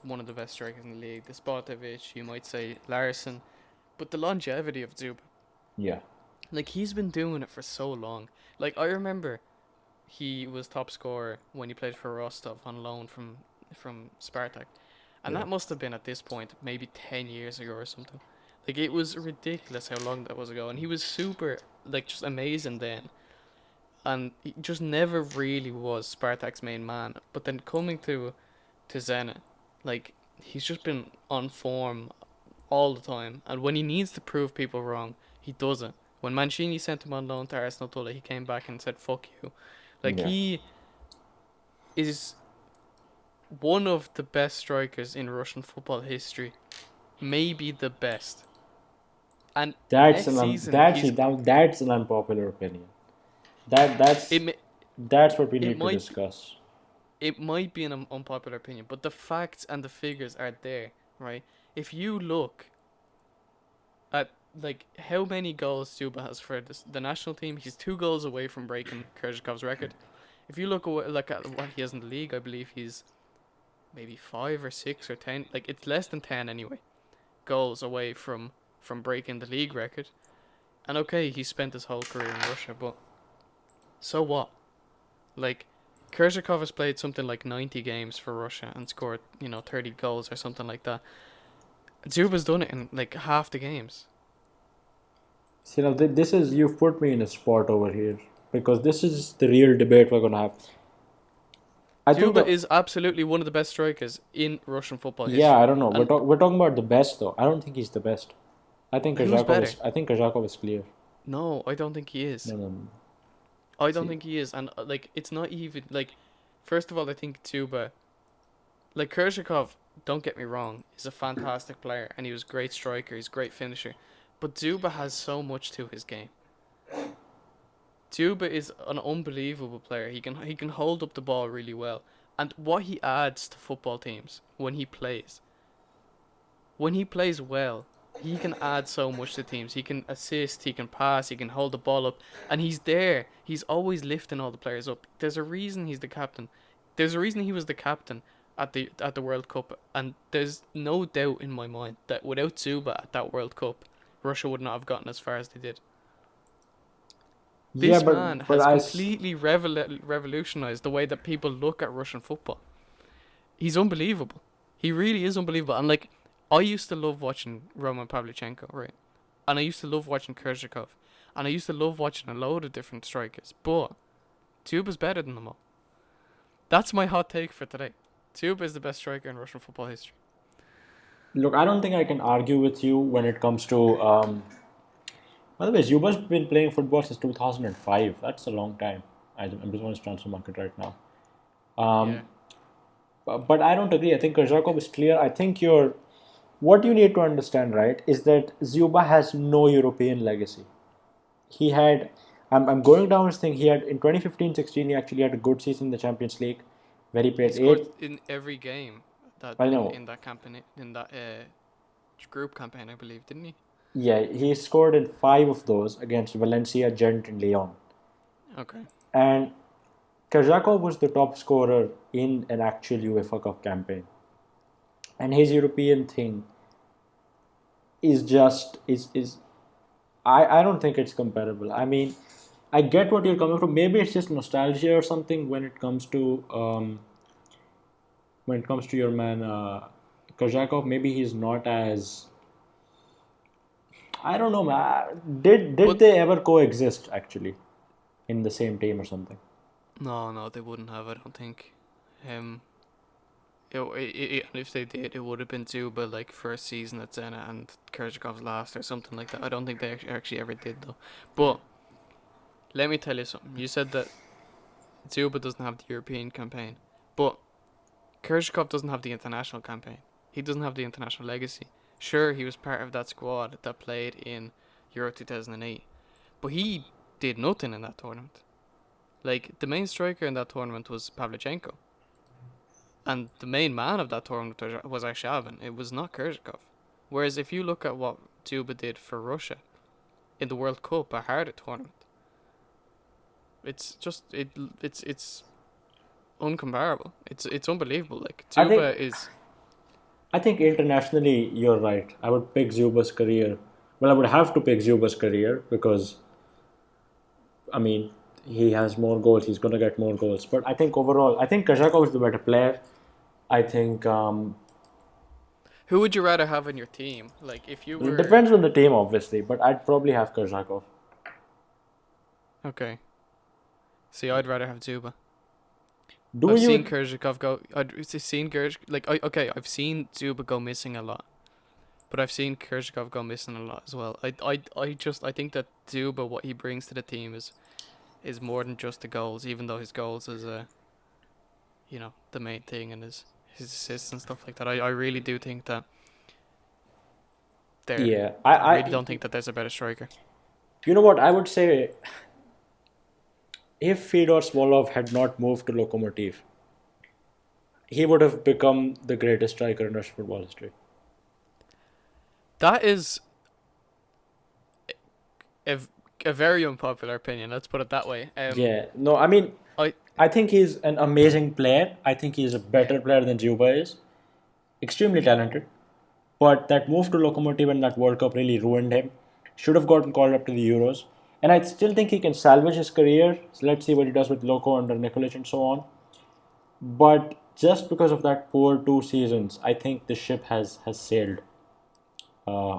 one of the best strikers in the league. Despotovic, you might say Larson, but the longevity of Zub, Yeah, like, he's been doing it for so long. Like, I remember he was top scorer when he played for Rostov on loan from Spartak, and yeah, that must have been at this point maybe 10 years ago or something. Like it was ridiculous how long that was ago, and he was super like just amazing then, and he just never really was Spartak's main man. But then coming to Zenit, like he's just been on form all the time, and when he needs to prove people wrong, he does it. When Mancini sent him on loan to Arsenal Tulla, he came back and said "fuck you." Like Yeah. he is one of the best strikers in Russian football history, maybe the best. And That's next an season, that's that's an unpopular opinion. That it may, that's what we it need to might discuss. it might be an unpopular opinion, but the facts and the figures are there, right? If you look at like how many goals Dzyuba has for the national team, he's 2 goals away from breaking Kerzhikov's record. If you look at what he has in the league, I believe he's maybe 5 or 6 or 10. Like it's less than 10 anyway. Goals away from breaking the league record. And okay, he spent his whole career in Russia, but so what? Like Kerzhikov has played something like 90 games for Russia and scored, 30 goals or something like that. Dzyuba's done it in like half the games. So, this is you've put me in a spot over here because this is the real debate we're gonna have. I think Dzyuba the is absolutely one of the best strikers in Russian football Yeah, history. I don't know. And We're talking about the best though. I don't think he's the best. who's better? I think Kojakov is clear. No, I don't think he is. No, no, no. I don't See, think he is. And like, it's not even like. First of all, I think Dzyuba, like Kerzhikov, don't get me wrong, is a fantastic player and he was a great striker. He's a great finisher, but Dzyuba has so much to his game. Dzyuba is an unbelievable player. He can hold up the ball really well, and what he adds to football teams when he plays well, he can add so much to teams. He can assist, he can pass, he can hold the ball up, and he's there. He's always lifting all the players up. There's a reason he's the captain. There's a reason he was the captain at the World Cup, and there's no doubt in my mind that without Dzyuba at that World Cup, Russia would not have gotten as far as they did. yeah, This man but has completely revolutionized the way that people look at Russian football. He's unbelievable. He really is unbelievable. And like, I used to love watching Roman Pavlyuchenko, right? And I used to love watching Kerzhikov. And I used to love watching a load of different strikers. But Dzyuba's better than them all. That's my hot take for today. Dzyuba is the best striker in Russian football history. look, I don't think I can argue with you when it comes to. By the way, Zuba's been playing football since 2005. That's a long time. I'm just on his transfer market right now. Yeah. But I don't agree. I think Kojakov is clear. I think what you need to understand, right, is that Dzyuba has no European legacy. He had, I'm going down his thing. He had in 2015-16. He actually had a good season in the Champions League, where he He played scored eight. in every game that I in, know. in that campaign, in that group campaign, I believe, didn't he? Yeah, he scored in five of those against Valencia, Gent, and Lyon. Okay. And Kojakov was the top scorer in an actual UEFA Cup campaign. And his European thing is just is I don't think it's comparable. I mean, I get what you're coming from. Maybe it's just nostalgia or something when it comes to your man Kojakov. Maybe he's not as I don't know, man. Did But they ever coexist actually in the same team or something? no, they wouldn't have. I don't think. Um, if they did, it would have been Dzyuba like first season at Zenit and Kerzhikov's last or something like that. I don't think they actually ever did though. But let me tell you something. You said that Dzyuba doesn't have the European campaign, but Kerzhikov doesn't have the international campaign. He doesn't have the international legacy. Sure, he was part of that squad that played in Euro 2008, but he did nothing in that tournament. Like the main striker in that tournament was Pavlyuchenko. And the main man of that tournament was Arshavin. It was not Kerzhikov. Whereas if you look at what Dzyuba did for Russia in the World Cup, a harder tournament, it's just it's uncomparable. It's unbelievable. Like I think Dzyuba is I think internationally you're right. I would pick Zuba's career. Well, I would have to pick Zuba's career because I mean he has more goals. He's gonna get more goals. But I think overall, I think Kojakov is the better player. I think Who would you rather have in your team? Like, if you Well, it were depends on the team, obviously, but I'd probably have Korzakov. okay. See, I'd rather have Dzyuba. Do I've seen you? Kerzhakov go. I've seen okay. I've seen Dzyuba go missing a lot, but I've seen Kerzhakov go missing a lot as well. I think that Dzyuba, what he brings to the team is more than just the goals. Even though his goals is the main thing, and his assists and stuff like that. I really do think that there. Yeah, I really don't think that there's a better striker. you know what? I would say if Fyodor Smolov had not moved to Lokomotiv, he would have become the greatest striker in Russian football history. That is a, a very unpopular opinion. Let's put it that way. Yeah, no, I mean, I I think he's an amazing player. I think he's a better player than Dzyuba is. Extremely talented. But that move to Lokomotiv and that World Cup really ruined him. Should have gotten called up to the Euros. And I still think he can salvage his career. So let's see what he does with Loco under Nikolic and so on. But just because of that poor 2 seasons, I think the ship has sailed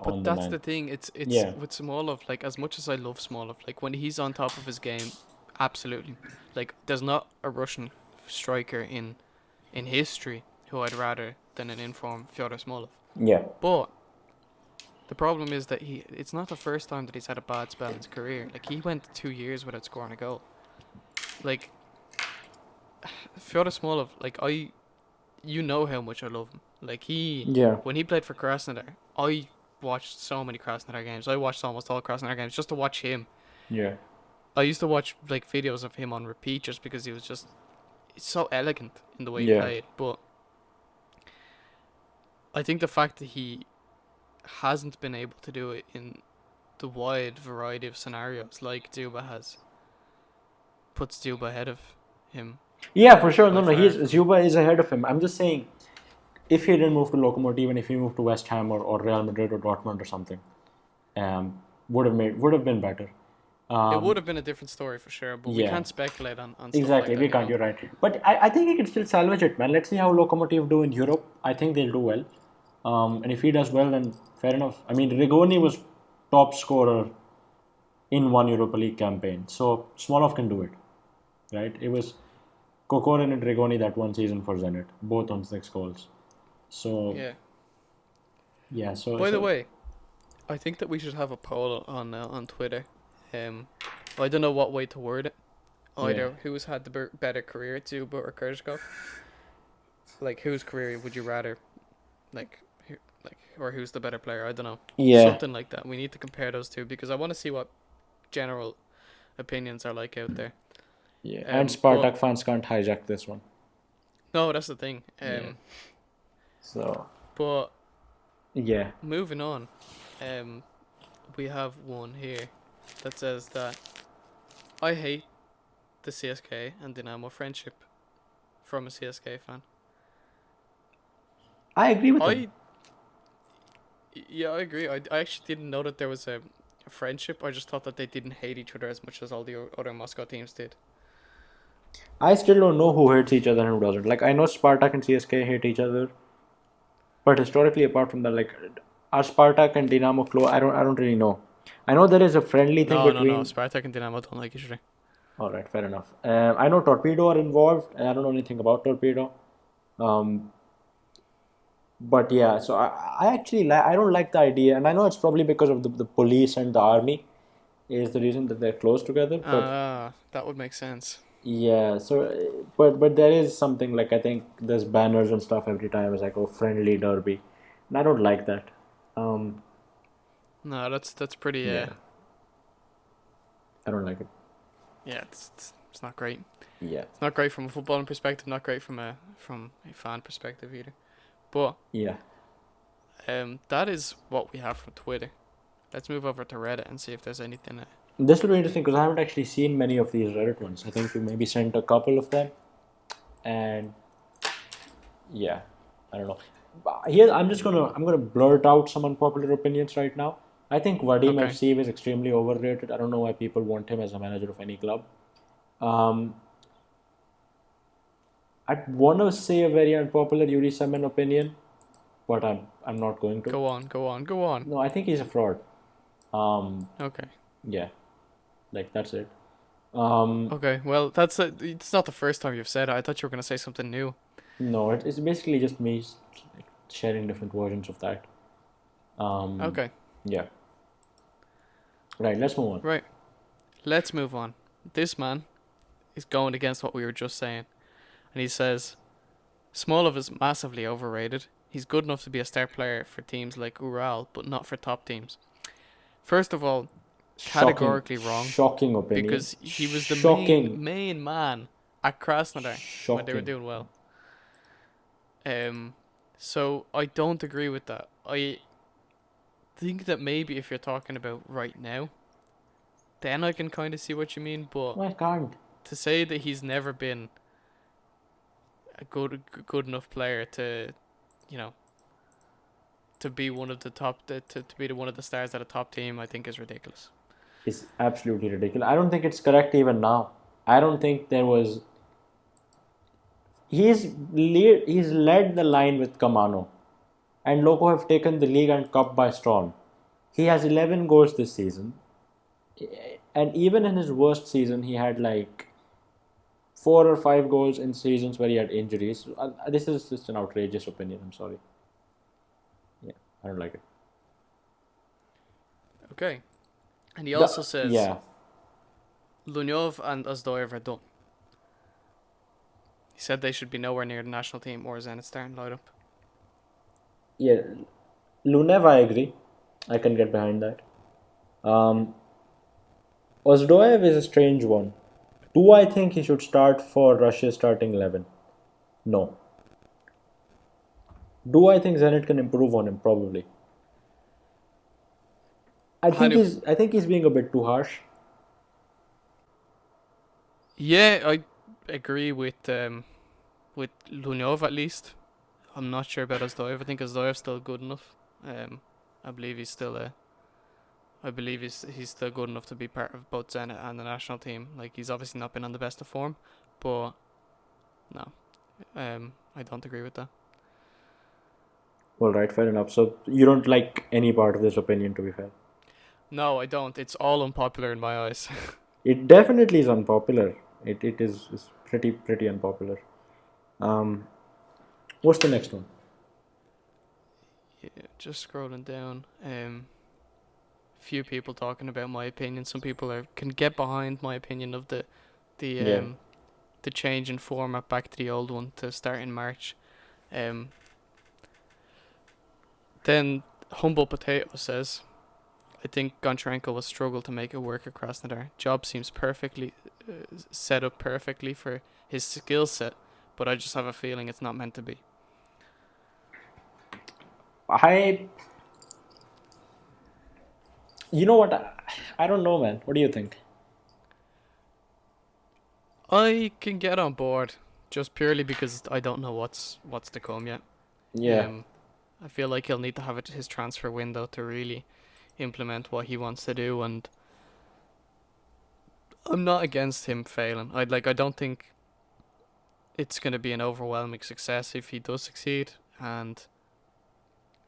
But on the that's man. the thing. It's Yeah, with Smolov. Like, as much as I love Smolov, like when he's on top of his game, absolutely. Like, there's not a Russian striker in history who I'd rather than an informed Fyodor Smolov. yeah, But the problem is that it's not the first time that he's had a bad spell in his career. Like, he went 2 years without scoring a goal. Like, Fyodor Smolov, like, you know how much I love him. Like, yeah, when he played for Krasnodar, I watched so many Krasnodar games. I watched almost all Krasnodar games just to watch him. yeah, I used to watch like videos of him on repeat just because he was just so elegant in the way he yeah. played. But I think the fact that he hasn't been able to do it in the wide variety of scenarios like Dzyuba has puts Dzyuba ahead of him Yeah, for sure. No, by no, far. Dzyuba is ahead of him. I'm just saying, if he didn't move to Lokomotiv and if he moved to West Ham or Real Madrid or Dortmund or something, would have been better. It would Um, have been a different story for sure, but we yeah, can't speculate on stuff like exactly. that, We you can't. know. You're right. But I think he can still salvage it, man. Let's see how Lokomotiv do in Europe. I think they'll do well. And if he does well, then fair enough. I mean, Rigoni was top scorer in one Europa League campaign, so Smolov can do it, right? It was Kokorin and Rigoni that one season for Zenit, both on 6 goals. So Yeah. yeah, By the way, I think that we should have a poll on Twitter. Um, I don't know what way to word it. yeah. Either who's had the better career, Dzyuba or Kerzhakov. Like, whose career would you rather, like, or who's the better player? I don't know. Yeah, Something like that. We need to compare those two because I want to see what general opinions are like out there. yeah. And But Spartak fans can't hijack this one. no, that's the thing. Yeah. So But yeah, moving on, we have one here that says that I hate the CSK and Dynamo friendship from a CSK fan. I agree with him. Yeah, I agree. I actually didn't know that there was a friendship. I just thought that they didn't hate each other as much as all the other Moscow teams did. I still don't know who hates each other and who doesn't. Like I know Spartak and CSK hate each other, but historically, apart from that, like are Spartak and Dynamo close? I don't really know. I know there is a friendly thing No, no, no. between. Spartak and Dynamo don't like each other. All right, fair enough. I know Torpedo are involved, and I don't know anything about Torpedo. Um, but yeah, so I actually I don't like the idea, and I know it's probably because of the police and the army is the reason that they're close together. But Ah, that would make sense. yeah, so but there is something like I think there's banners and stuff every time. It's like, oh, friendly derby, and I don't like that. Um, No, that's pretty. yeah, I don't like it. Yeah, it's not great. Yeah, It's not great from a footballing perspective. Not great from a fan perspective either. But yeah. that is what we have from Twitter. Let's move over to Reddit and see if there's anything. This will be interesting because I haven't actually seen many of these Reddit ones. I think you maybe sent a couple of them, and yeah, I don't know. Here, I'm gonna blurt out some unpopular opinions right now. I think Vadim Okay. FC is extremely overrated. I don't know why people want him as a manager of any club. Um, I want to say a very unpopular Yuri Semen opinion. but I'm not going to. Go on, go on, go on. No, I think he's a fraud. Um, Okay. yeah, like that's it. Um, Okay, well, it's not the first time you've said it. I thought you were going to say something new. no, it's basically just me like, sharing different versions of that. Um, Okay, yeah, right. Let's move on. right. Let's move on. This man is going against what we were just saying. And he says, Smolov is massively overrated. He's good enough to be a star player for teams like Ural, but not for top teams. First of all, Shocking, categorically wrong, shocking opinion. because he was the main Shocking, main man at Krasnodar when they were shocking. doing well. Um, so I don't agree with that. I think that maybe if you're talking about right now, then I can kind of see what you mean. But I can't. to say that he's never been a good enough player to, you know, to be one of the top to be one of the stars at a top team, I think is ridiculous. It's absolutely ridiculous. I don't think it's correct even now. I don't think there was. He's led the line with Kamano, and Loco have taken the league and cup by storm. He has 11 goals this season, and even in his worst season, he had like 4 or 5 goals in seasons where he had injuries. This is just an outrageous opinion. I'm sorry. Yeah, I don't like it. Okay, and he also says Yeah, Lunyov and Ozdoyev are done. He said they should be nowhere near the national team or Zenit starting lineup. yeah. Lunev, I agree. I can get behind that. Um, Ozdoev is a strange one. Do I think he should start for Russia's starting 11? No. Do I think Zenit can improve on him? Probably. Hanu. I think he's being a bit too harsh. Yeah, I agree with Lunyov at least. I'm not sure about Ozdoyev. I think Ozdoyev's still good enough. Um, I believe he's still a. I believe he's still good enough to be part of both Zenit and the national team. Like he's obviously not been on the best of form, but no, I don't agree with that. All right, fair enough. So you don't like any part of this opinion, to be fair. No, I don't. It's all unpopular in my eyes. It definitely is unpopular. It is pretty unpopular. Um, what's the next one? Yeah, just scrolling down. Few people talking about my opinion. Some people can get behind my opinion of the Yeah. um the change in format back to the old one to start in March. Um, then Humble Potato says, I think Goncharenko will struggle to make it work across Krasnodar. Job seems perfectly set up perfectly for his skill set, but I just have a feeling it's not meant to be. I, you know what? I don't know, man. What do you think? I can get on board just purely because I don't know what's to come yet. Yeah. Um, I feel like he'll need to have his transfer window to really implement what he wants to do, and I'm not against him failing. I don't think it's going to be an overwhelming success if he does succeed, and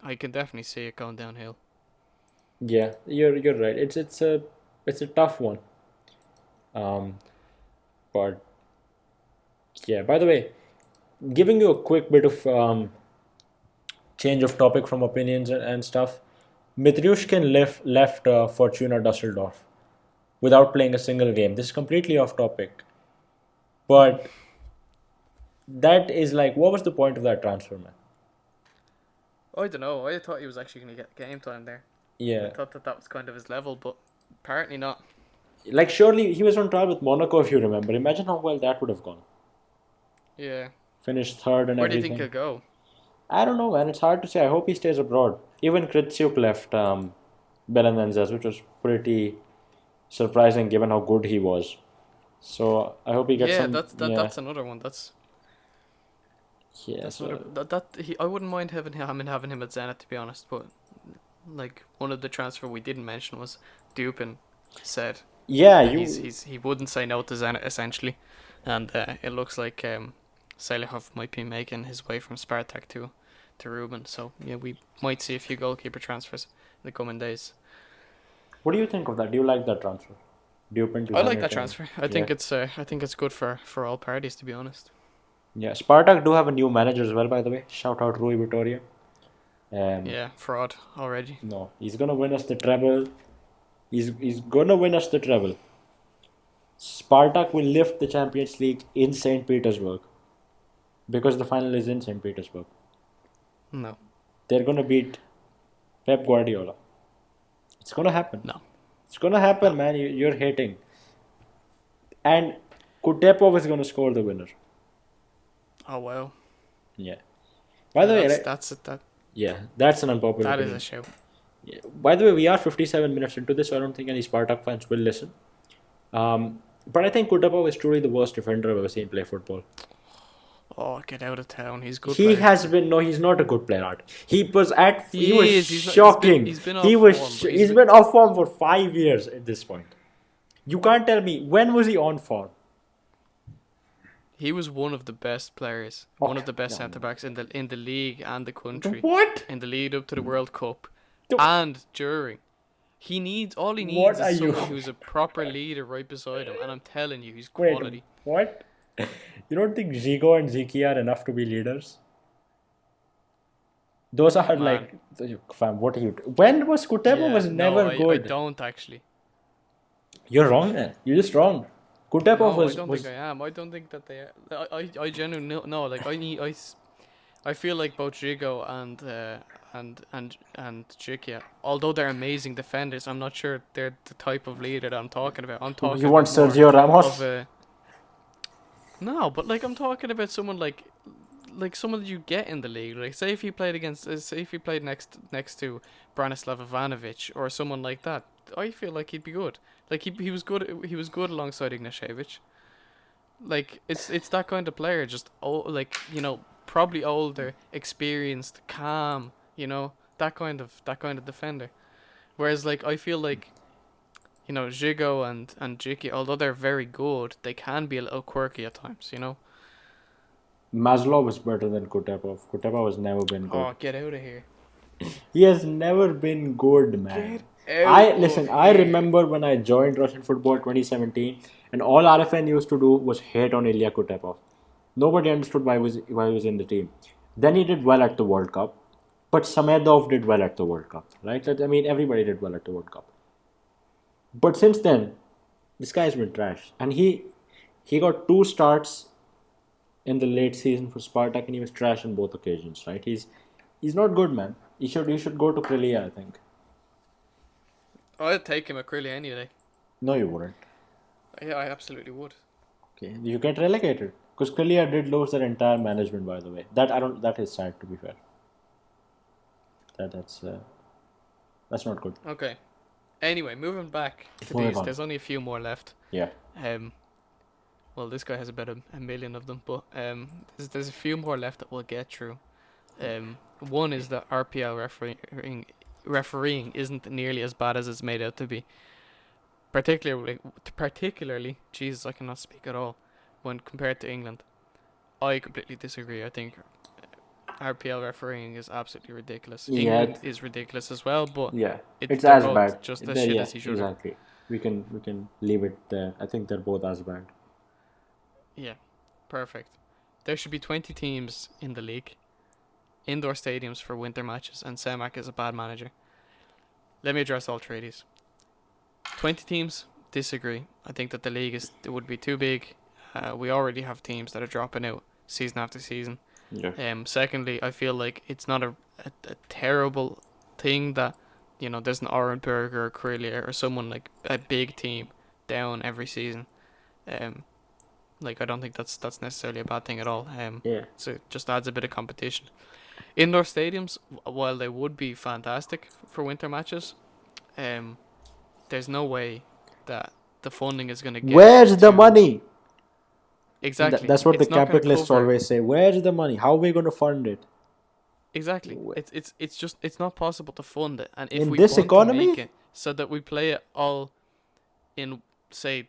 I can definitely see it going downhill. Yeah, you're right. It's a tough one. Um, but yeah. By the way, giving you a quick bit of change of topic from opinions and stuff. Mitryushkin left Fortuna Dusseldorf without playing a single game. This is completely off topic, but that is like, what was the point of that transfer, man? I don't know. I thought he was actually going to get game time there. I Yeah, thought that was kind of his level, but apparently not. like surely he was on trial with Monaco, if you remember. Imagine how well that would have gone. Yeah. Finished third and Where do you think he'll everything. go? I don't know, man. It's hard to say. I hope he stays abroad. Even Kritsiuk left Belenenses, which was pretty surprising given how good he was. So I hope he gets Yeah, some. Yeah, that's another one. yeah. That's another So that he. I wouldn't mind having him at Zenit, to be honest. But like one of the transfer we didn't mention was Dupin said yeah, that you. he wouldn't say no to Zenit essentially, and it looks like Selihov might be making his way from Spartak to to Ruben. So yeah, we might see a few goalkeeper transfers in the coming days. What do you think of that? Do you like that transfer? Do you plan to I run like it? that transfer. Yeah. I think it's good for all parties, to be honest. Yeah. Spartak do have a new manager as well, by the way. Shout out Rui Vitoria. Um, Yeah, fraud already. no, he's gonna win us the treble. He's gonna win us the treble. Spartak will lift the Champions League in St. Petersburg because the final is in St. Petersburg. No, They're gonna beat Pep Guardiola. It's gonna happen. no, It's gonna happen, no. man. You're hating. And Kutepov is gonna score the winner. Oh well. Yeah. By Yeah, the way, yeah, that's an unpopular that is a opinion. show. Yeah. By the way, we are 57 minutes into this, so I don't think any Spartak fans will listen. But I think Kutepov is truly the worst defender I've ever seen play football. Oh, get out of town. He's a good He player. has been no, he's not a good player. Art. He was He's shocking. He's been He off was form. he's been off form for 5 years at this point. You can't tell me when was he on form. He was one of the best players, one of the best centre backs in the league and the country. What? In the lead up to the World Cup, The- and during. He needs What is are you- someone who's a proper leader right beside him, and I'm telling you, he's Wait, quality. what? You don't think Zigo and Ziki are enough to be leaders? Those are Man. fam. What are you? When was Kutepov was never I good. don't actually. You're wrong, man. You're just wrong. Kutepov No, was I don't was think I am. I don't think that they are. I genuinely no. Like I feel like both Jigo and Jikia, although they're amazing defenders, I'm not sure they're the type of leader that I'm talking about. I'm talking. you want about more Sergio Ramos? of a, no, but like I'm talking about someone like someone that you get in the league. Like say if you played next to Branislav Ivanovic or someone like that, I feel like he'd be good. Like he was good. He was good alongside Ignashevich. Like it's that kind of player. Just probably older, experienced, calm. That kind of defender. Whereas like I feel like Jigo and Jiki, although they're very good, they can be a little quirky at times. Maslov is better than Kutepov. Kutepov has never been good. Oh, get out of here! He has never been good, man. Out I of here. remember when I joined Russian football 2017, and all RFN used to do was hate on Ilya Kutepov. Nobody understood why he was in the team. Then he did well at the World Cup, but Samedov did well at the World Cup, right? I mean, everybody did well at the World Cup. But since then, this guy's been trash, and he got 2 starts in the late season for Spartak, and he was trash on both occasions, right? He's not good, man. He should go to Krylia, I think. I'd take him at Crilly any day. No, you wouldn't. Yeah, I absolutely would. Okay, you get relegated because Krylia did lose their entire management, by the way. That is sad, to be fair. That's not good. Okay. Anyway, moving back to Moving these, on. there's only a few more left. Yeah. Well, this guy has about a million of them, but there's a few more left that we'll get through. One is that RPL refereeing isn't nearly as bad as it's made out to be. Particularly, Jesus, I cannot speak at all. When compared to England, I completely disagree. I think RPL refereeing is absolutely ridiculous. Yeah. England is ridiculous as well, but Yeah, it's they're as both bad. just as shit as each other. Exactly. We can leave it there. I think they're both as bad. Yeah, perfect. There should be 20 teams in the league, indoor stadiums for winter matches, and Semak is a bad manager. Let me address all three of these. 20 teams, disagree. I think that the league would be too big. We already have teams that are dropping out season after season. Yeah. Secondly, I feel like it's not a terrible thing that there's an Orenburg or a Krylia or someone like a big team down every season. Like I don't think that's necessarily a bad thing at all. Yeah. So it just adds a bit of competition. Indoor stadiums, while they would be fantastic for winter matches, there's no way that the funding is going to get. Where's the money? Exactly. That's what It's the not gonna capitalists cover- always say. Where's the money? How are we going to fund it? Exactly. It's not possible to fund it, and if In we this want economy? to make it so that we play it all in, say,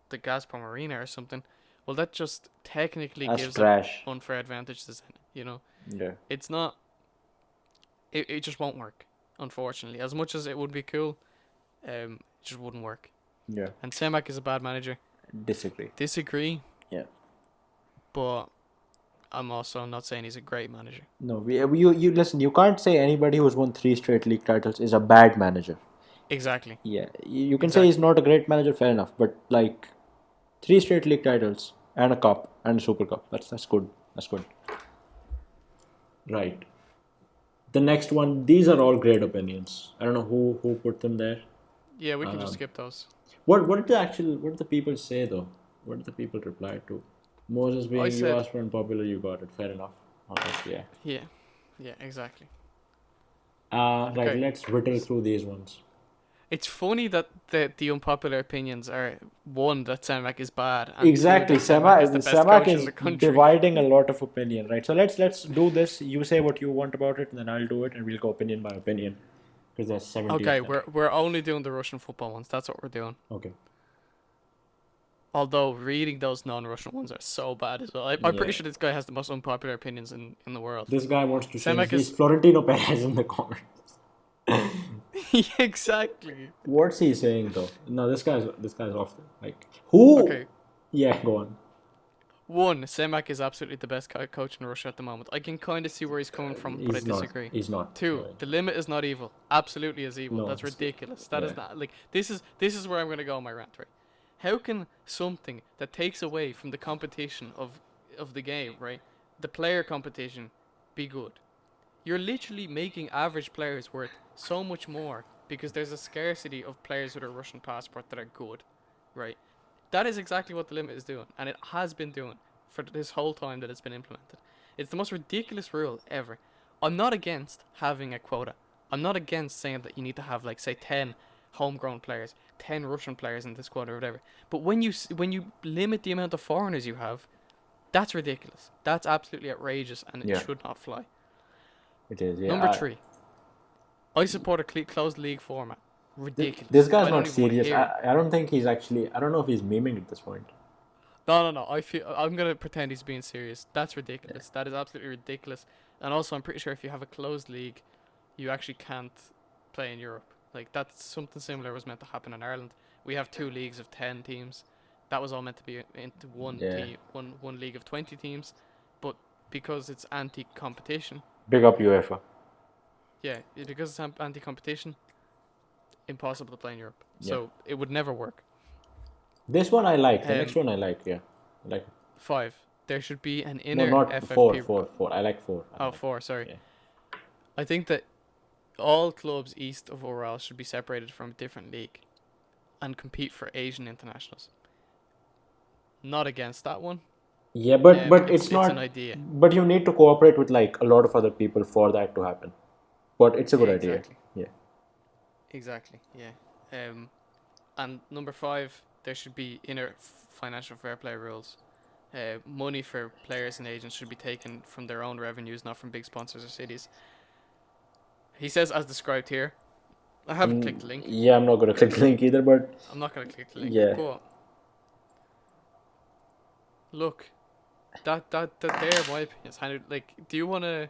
the Gazprom Arena or something, well, that just technically That's gives trash. them unfair advantages. Yeah. It's not It just won't work, unfortunately. As much as it would be cool, it just wouldn't work. Yeah. And Semak is a bad manager. Disagree. Disagree, Yeah. but I'm also not saying he's a great manager. No, you listen. You can't say anybody who's won 3 straight league titles is a bad manager. Exactly. Yeah, you can say he's not a great manager. Fair enough, but like 3 straight league titles and a cup and a super cup. That's good. That's good. Right. The next one. These are all great opinions. I don't know who put them there. Yeah, we can just skip those. What did the people say though? What did the people reply to? Moses being you asked for unpopular, you got it. Fair enough. Honestly, yeah. Yeah, exactly. Right, Okay. let's whittle through these ones. It's funny that the unpopular opinions are one that Semak is bad. And Exactly, two, that Semak is the best coach in the country. dividing a lot of opinion, right? So let's do this. You say what you want about it, and then I'll do it, and we'll go opinion by opinion. Because there's 70. Okay, we're only doing the Russian football ones. That's what we're doing. Okay. Although reading those non-Russian ones are so bad as well. I'm pretty sure this guy has the most unpopular opinions in the world. This guy wants to Semak change. He's Florentino Perez in the comments. Exactly. What's he saying though? No, this guy's off. Like who? Okay. Yeah, go on. One, Semak is absolutely the best coach in Russia at the moment. I can kind of see where he's coming from, but I disagree. He's not. Two, Right. the limit is not evil. Absolutely is evil. No, That's ridiculous. That yeah. is not like this is where I'm gonna go on my rant, right? How can something that takes away from the competition of the game, right? The player competition be good? You're literally making average players worth so much more because there's a scarcity of players with a Russian passport that are good, right? That is exactly what the limit is doing, and it has been doing for this whole time that it's been implemented. It's the most ridiculous rule ever. I'm not against having a quota. I'm not against saying that you need to have, like, say, 10 homegrown players, 10 Russian players in this squad or whatever. But when you limit the amount of foreigners you have, that's ridiculous. That's absolutely outrageous, and it should not fly. It is. Yeah. Number 3. I support a closed league format. Ridiculous. This guy's not serious. I don't think he's actually. I don't know if he's memeing at this point. No. I'm gonna pretend he's being serious. That's ridiculous. That is absolutely ridiculous. And also, I'm pretty sure if you have a closed league, you actually can't play in Europe. Like, that's something similar was meant to happen in Ireland. We have 2 leagues of 10 teams. That was all meant to be into one league of 20 teams, but because it's anti-competition. Big up UEFA. Yeah, because it's anti-competition, impossible to play in Europe. So it would never work. This one I like. The next one I like. Yeah, I like. 5. There should be an inner not FFP. 4. I like 4. Oh, 4. Sorry. Yeah. I think that all clubs east of Ural should be separated from a different league and compete for Asian internationals. Not against that one. Yeah, but it's not. It's an idea. But you need to cooperate with like a lot of other people for that to happen. But it's a good idea. Yeah. Exactly. Yeah. And number 5, there should be inner financial fair play rules. Money for players and agents should be taken from their own revenues, not from big sponsors or cities. He says, as described here. I haven't clicked the link. Yeah, I'm not going to click the link either, but... I'm not going to click the link. Yeah. But look, that they're my opinions. Hanu, like, do you want to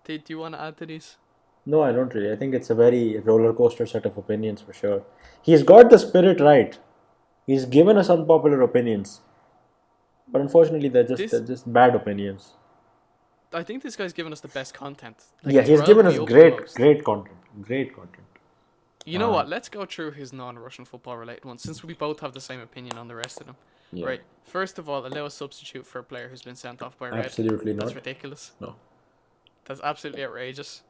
add to these? No, I don't really. I think it's a very roller coaster set of opinions for sure. He's got the spirit right. He's given us unpopular opinions. But unfortunately, they're just bad opinions. I think this guy's given us the best content. Like, yeah, he's given us great content. Great content. You know what? Let's go through his non-Russian football related ones, since we both have the same opinion on the rest of them. Yeah. Right. First of all, allow a substitute for a player who's been sent off by red. Absolutely not. That's ridiculous. No. That's absolutely outrageous.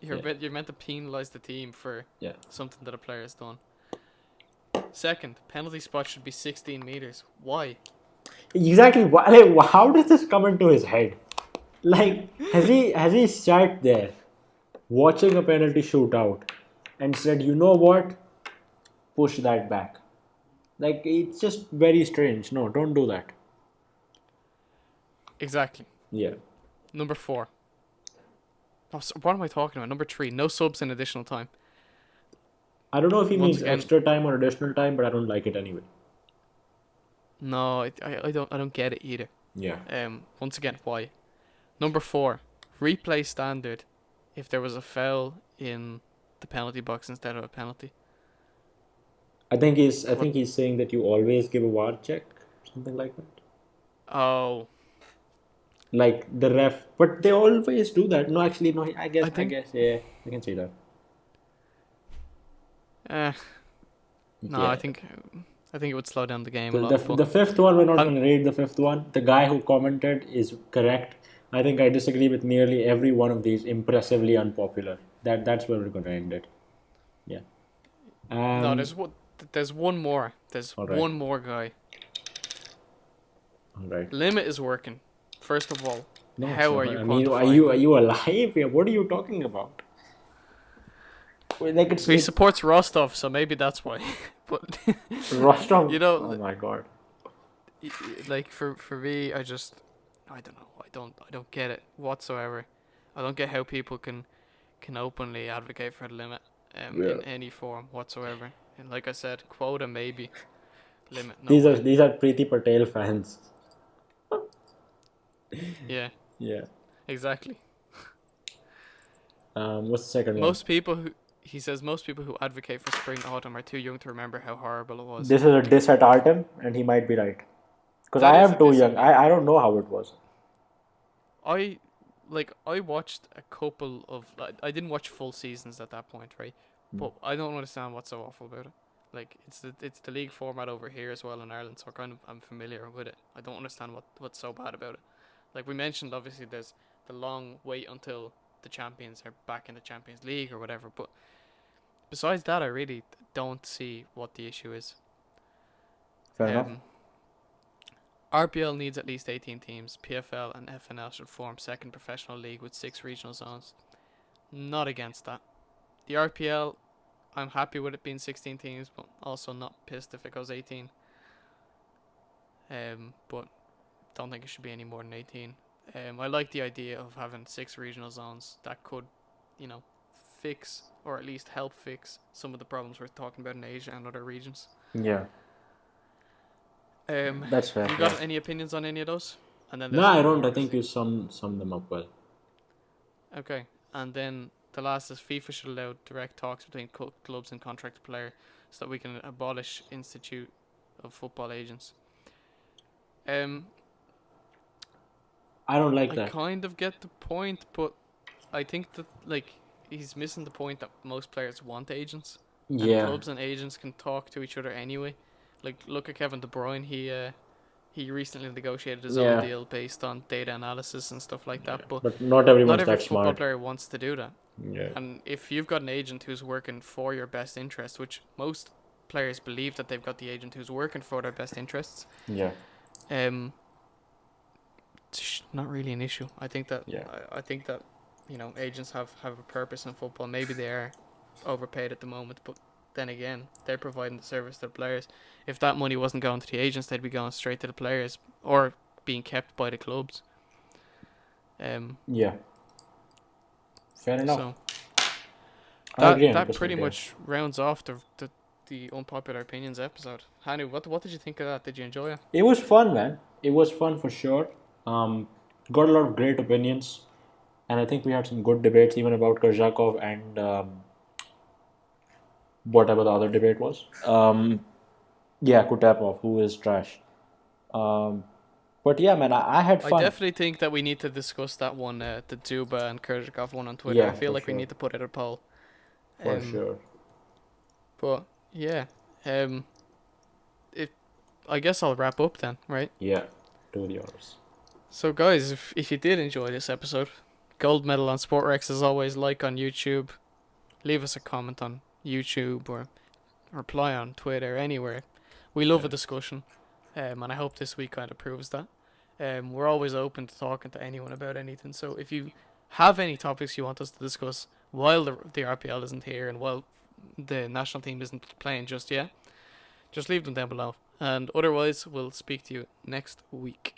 You're meant to penalise the team for something that a player has done. Second, penalty spot should be 16 meters. Why? Exactly. Like, how does this come into his head? Like, has he sat there watching a penalty shootout and said, you know what? Push that back. Like, it's just very strange. No, don't do that. Exactly. Yeah. Number 4. Oh, so what am I talking about? Number 3. No subs in additional time. I don't know if he means extra time or additional time, but I don't like it anyway. No, I don't get it either. Yeah. Once again, why? Number 4. Replay standard if there was a foul in the penalty box instead of a penalty. I What? think he's saying that you always give a VAR check, something like that. Oh, Like the ref, but they always do that. No, actually, no. I I think. guess, yeah, I can see that. Uh, no, Yeah. I think it would slow down the game a lot. But The fifth one, we're not I'm going to read the fifth one. The guy who commented is correct. I think I disagree with nearly every one of these. Impressively unpopular. That's where we're going to end it. Yeah. no. Um. There's one more. There's All right. one more guy. All right. Limit is working. First of all, No, it's how are not. you I mean, quantifying are that? you alive here? What are you talking about? Well, like He it's supports Rostov, so maybe that's why. But you Rostov. Oh know, my god. like for me, I don't know. I don't get it whatsoever. I don't get how people can openly advocate for the limit Yeah. in any form whatsoever. And like I said, quota maybe, limit no way. These are Preeti Patel fans. Yeah, Yeah. exactly. What's the second one? Most people who He says most people who advocate for spring autumn are too young to remember how horrible it was. This is a diss at Artem, and he might be right. Because That I is a am too diss at young. me. I don't know how it was. I I watched a couple of I didn't watch full seasons at that point, right? But I don't understand what's so awful about it. Like it's the league format over here as well in Ireland, so I'm familiar with it. I don't understand what's so bad about it. Like we mentioned, obviously there's the long wait until the champions are back in the Champions League or whatever. But besides that, I really don't see what the issue is. Fair enough. Um, RPL needs at least 18 teams. PFL and FNL should form second professional league with 6 regional zones. Not against that. The RPL, I'm happy with it being 16 teams, but also not pissed if it goes 18. But don't think it should be any more than 18. I like the idea of having 6 regional zones that could, fix or at least help fix some of the problems we're talking about in Asia and other regions. Yeah, that's fair. You Yeah. got any opinions on any of those? And then No, there's I one don't. more. I think you sum them up well. Okay, and then the last is FIFA should allow direct talks between clubs and contracted player, so that we can abolish Institute of Football Agents. I don't like I that. kind of get the point, but I think that he's missing the point that most players want agents, and Yeah. clubs and agents can talk to each other anyway. Like look at Kevin De Bruyne, he recently negotiated his own Yeah. deal based on data analysis and stuff like that, but But not not everyone's every that football smart. player wants to do that. Yeah. And if you've got an agent who's working for your best interest, which most players believe that they've got the agent who's working for their best interests, Yeah. it's not really an issue. I think that Yeah. I think that agents have a purpose in football. Maybe they are overpaid at the moment, but then again, they're providing the service to the players. If that money wasn't going to the agents, they'd be going straight to the players or being kept by the clubs. Yeah. Fair enough. So I agree that 100%, pretty yeah. much rounds off the unpopular opinions episode. Hanu, what did you think of that? Did you enjoy it? It was fun, man. It was fun for sure. Got a lot of great opinions, and I think we had some good debates even about Korzakov and whatever the other debate was. Yeah, Kutepov, who is trash. But yeah, man, I had I fun. definitely think that we need to discuss that one, the Dzyuba and Kurzakov one on Twitter. Yeah, I feel for like we sure. need to put it a poll. For sure. But yeah, if I guess I'll wrap up then, right? Yeah, do the honors. So guys, if you did enjoy this episode, gold medal on SportRex as always. Like on YouTube, leave us a comment on YouTube or reply on Twitter, anywhere. We love a discussion, and I hope this week kind of proves that. We're always open to talking to anyone about anything. So if you have any topics you want us to discuss while the RPL isn't here and while the national team isn't playing just yet, just leave them down below. And otherwise, we'll speak to you next week.